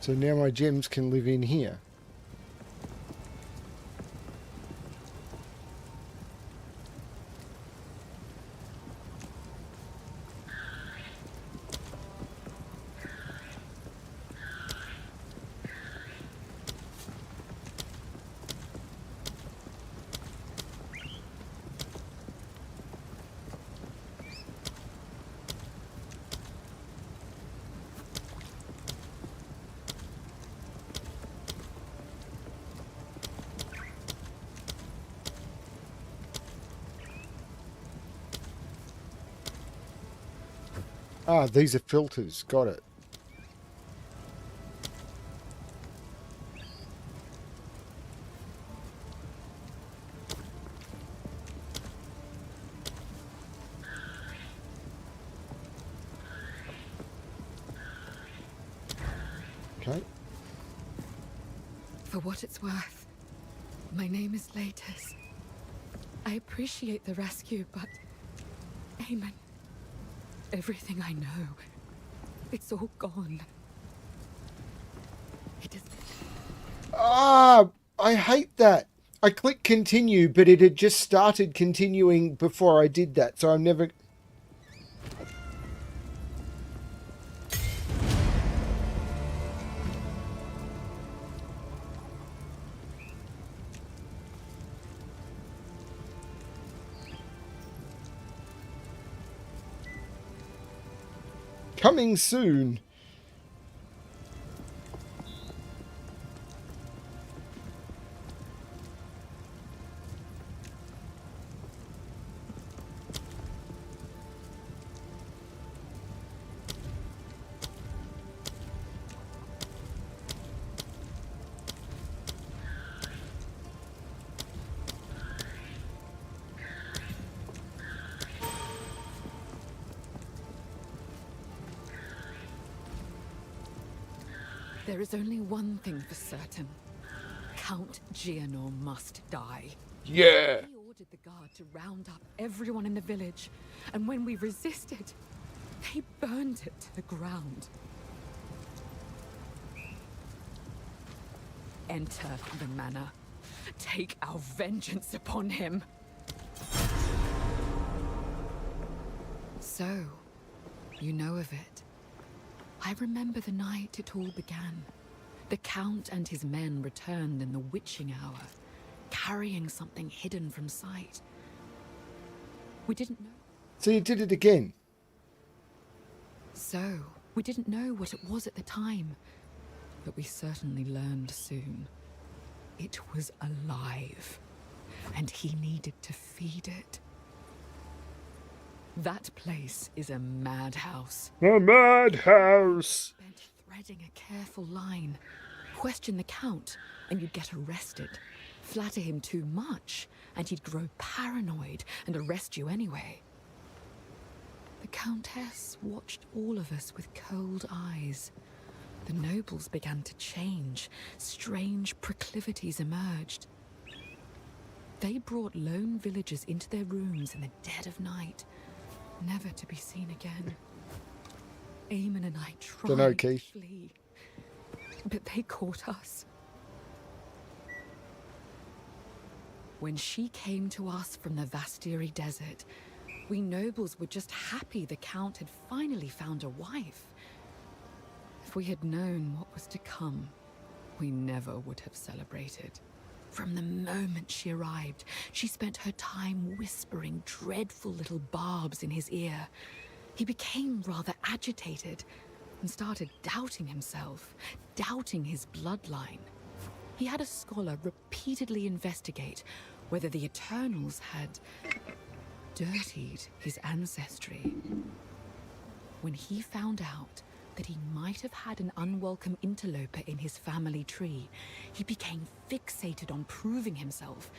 So now my gems can live in here. Ah, these are filters. Got it.
For what it's worth, my name is Latus. I appreciate the rescue, but... Aemon, everything I know, it's all gone. It is...
Ah, I hate that. I clicked continue, but it had just started continuing before I did that, so I'm never... Coming soon.
There is only one thing for certain. Count Gianor must die.
Yeah.
He ordered the guard to round up everyone in the village, and when we resisted, they burned it to the ground. Enter the manor. Take our vengeance upon him. So, you know of it. I remember the night it all began. The Count and his men returned in the witching hour, carrying something hidden from sight. We didn't know.
So you did it again.
So, we didn't know what it was at the time, but we certainly learned soon. It was alive, and he needed to feed it. That place is a madhouse.
A madhouse.
Spent threading a careful line. Question the Count, and you'd get arrested. Flatter him too much, and he'd grow paranoid and arrest you anyway. The Countess watched all of us with cold eyes. The nobles began to change. Strange proclivities emerged. They brought lone villagers into their rooms in the dead of night, never to be seen again. Eamon and I tried to flee, but they caught us. When she came to us from the Vastiri desert, we nobles were just happy the Count had finally found a wife. If we had known what was to come, we never would have celebrated. From the moment she arrived, she spent her time whispering dreadful little barbs in his ear. He became rather agitated and started doubting himself, doubting his bloodline. He had a scholar repeatedly investigate whether the Eternals had dirtied his ancestry. When he found out that he might have had an unwelcome interloper in his family tree, he became fixated on proving himself,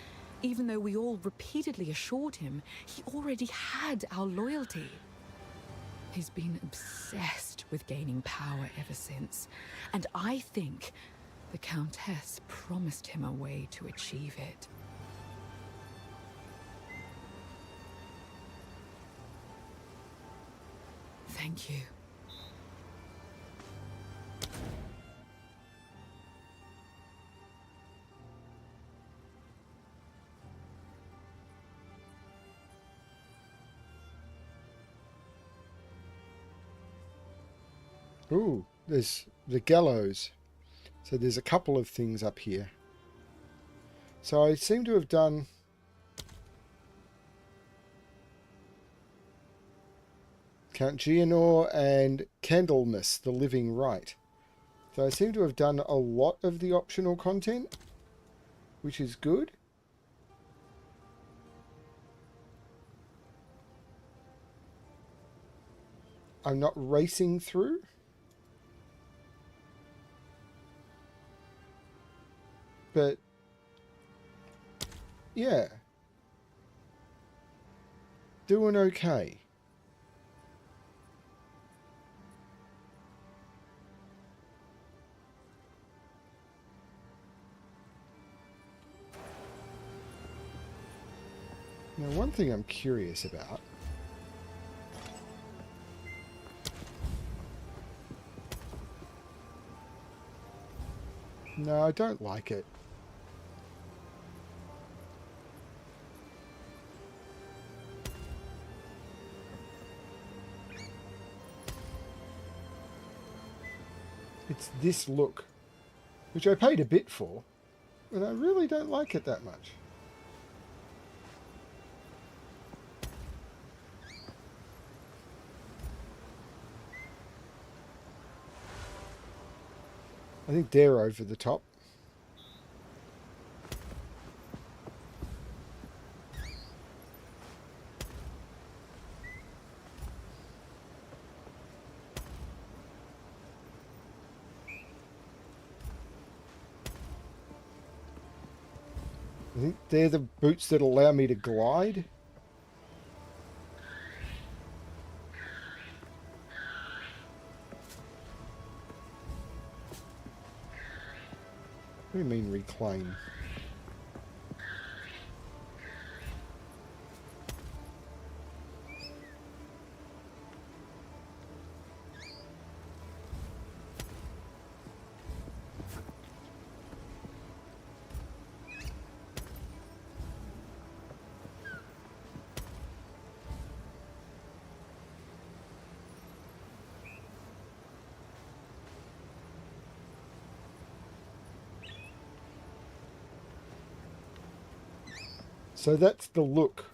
even though we all repeatedly assured him he already had our loyalty. He's been obsessed with gaining power ever since, and I think the Countess promised him a way to achieve it. Thank you.
Ooh, there's the gallows. So there's a couple of things up here. So I seem to have done... Count Gianor and Candlemas, the Living Rite. So I seem to have done a lot of the optional content, which is good. I'm not racing through. But, yeah. Doing okay. Now, one thing I'm curious about. No, I don't like it. It's this look, which I paid a bit for, and I really don't like it that much. I think they're over the top. I think they're the boots that allow me to glide. What do you mean reclaim? So that's the look.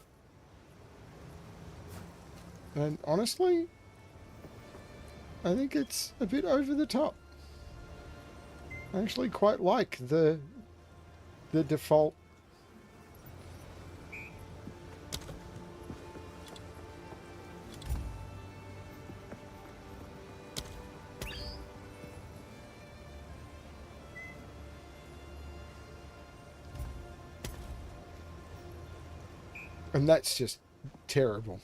And honestly, I think it's a bit over the top. I actually quite like the default. And that's just terrible.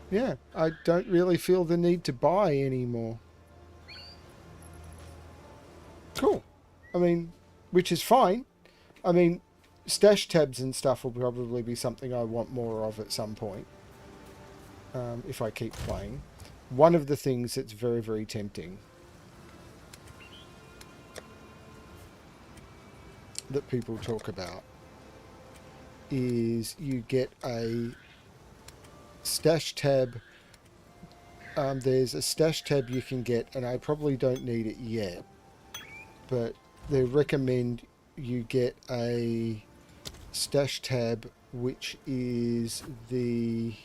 Yeah, I don't really feel the need to buy anymore. Cool. I mean, which is fine. I mean, stash tabs and stuff will probably be something I want more of at some point. If I keep playing. One of the things that's very, very tempting that people talk about is you get a stash tab. There's a stash tab you can get, and I probably don't need it yet, but they recommend you get a stash tab which is the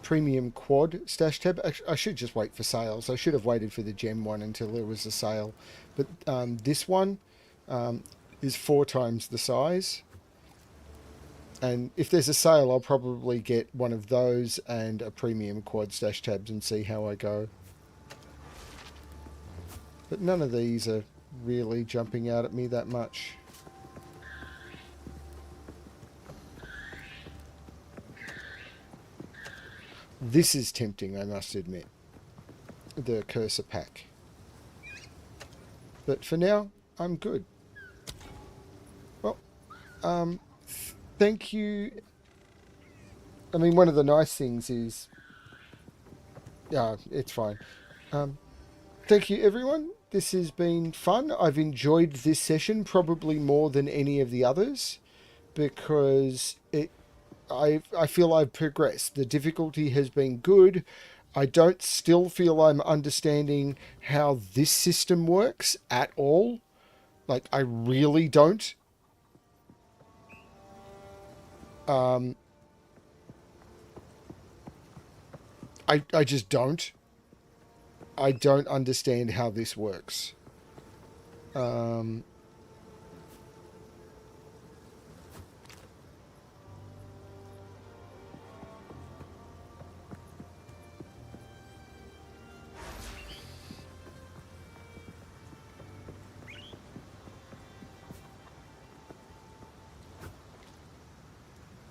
premium quad stash tab. I should just wait for sales. I should have waited for the gem one until there was a sale, but this one is 4 times the size. And if there's a sale, I'll probably get one of those and a premium quad stash tabs and see how I go. But none of these are really jumping out at me that much. This is tempting, I must admit. The cursor pack. But for now, I'm good. Well, thank you. I mean, one of the nice things is... Yeah, it's fine. Thank you, everyone. This has been fun. I've enjoyed this session probably more than any of the others because I feel I've progressed. The difficulty has been good. I don't still feel I'm understanding how this system works at all. Like, I really don't. I just don't. I don't understand how this works.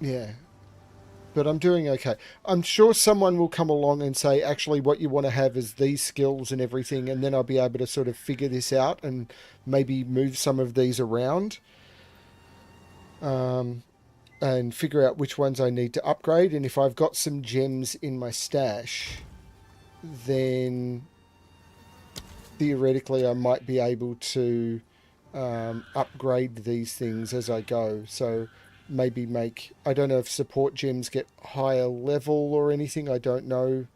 Yeah. but I'm doing okay. I'm sure someone will come along and say, actually, what you want to have is these skills and everything, and then I'll be able to sort of figure this out and maybe move some of these around, and figure out which ones I need to upgrade. And if I've got some gems in my stash, then theoretically I might be able to upgrade these things as I go. So maybe make, I don't know if support gems get higher level or anything, I don't know.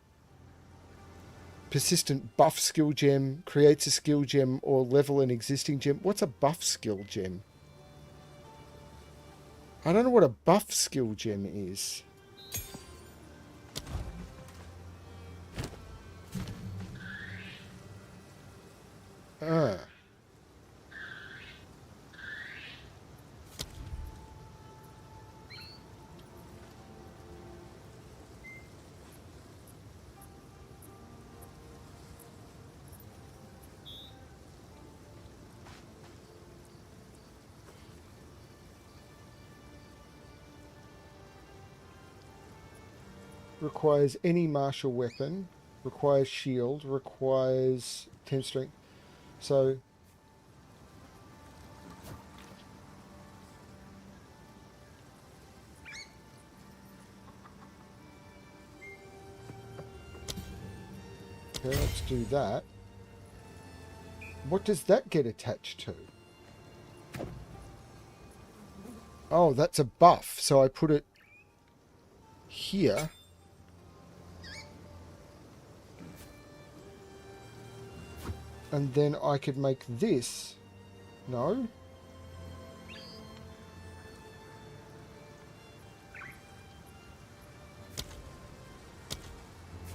Persistent buff skill gem creates a skill gem or level an existing gem. What's a buff skill gem? I don't know what a buff skill gem is. Ah. Requires any martial weapon, requires shield, requires 10 strength. So okay, let's do that. What does that get attached to? Oh, that's a buff. So I put it here. And then I could make this. No?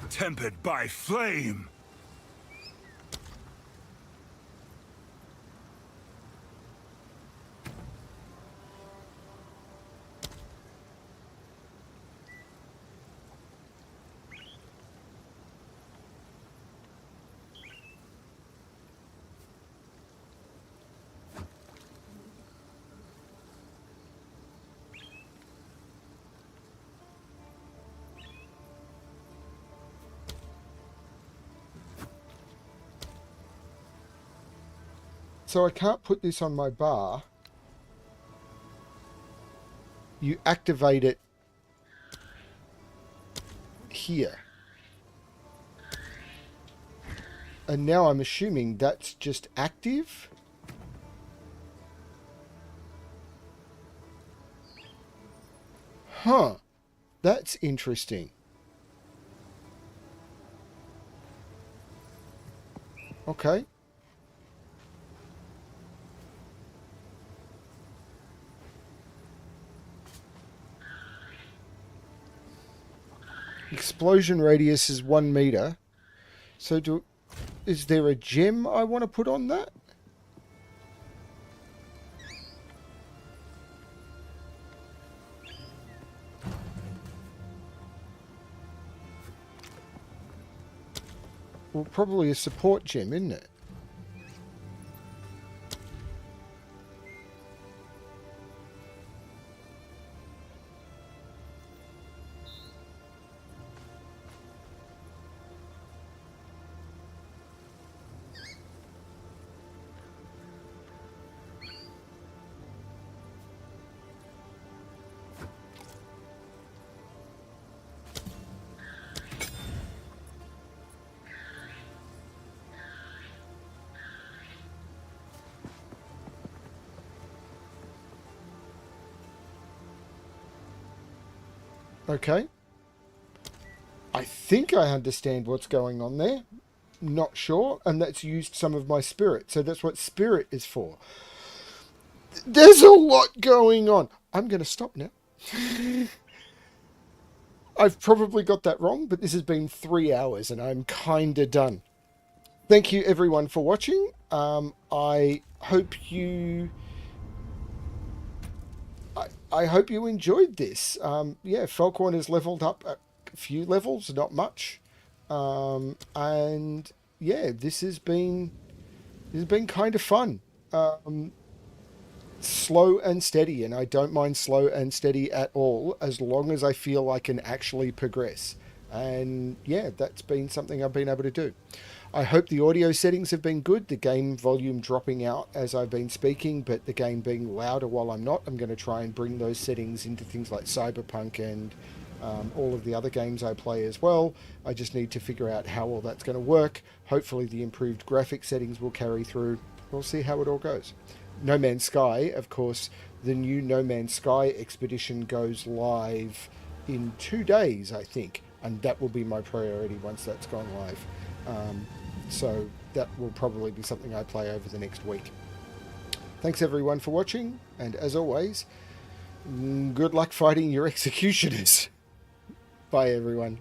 Tempered by flame.
So I can't put this on my bar. You activate it here. And now I'm assuming that's just active. Huh. That's interesting. Okay. Explosion radius is 1 meter. So is there a gem I want to put on that? Well, probably a support gem, isn't it? Okay. I think I understand what's going on there. Not sure. And that's used some of my spirit. So that's what spirit is for. There's a lot going on. I'm going to stop now. I've probably got that wrong, but this has been 3 hours and I'm kind of done. Thank you everyone for watching. I hope you... I hope you enjoyed this. Yeah, Falcorn has leveled up a few levels, not much. And yeah, this has been kind of fun. slow and steady, and I don't mind slow and steady at all, as long as I feel I can actually progress. And yeah, that's been something I've been able to do. I hope the audio settings have been good, the game volume dropping out as I've been speaking, but the game being louder while I'm not. I'm going to try and bring those settings into things like Cyberpunk and all of the other games I play as well. I just need to figure out how all that's going to work. Hopefully the improved graphic settings will carry through. We'll see how it all goes. No Man's Sky, of course, the new No Man's Sky expedition goes live in 2 days, I think, and that will be my priority once that's gone live. So that will probably be something I play over the next week. Thanks everyone for watching, and as always, good luck fighting your executioners. Bye everyone.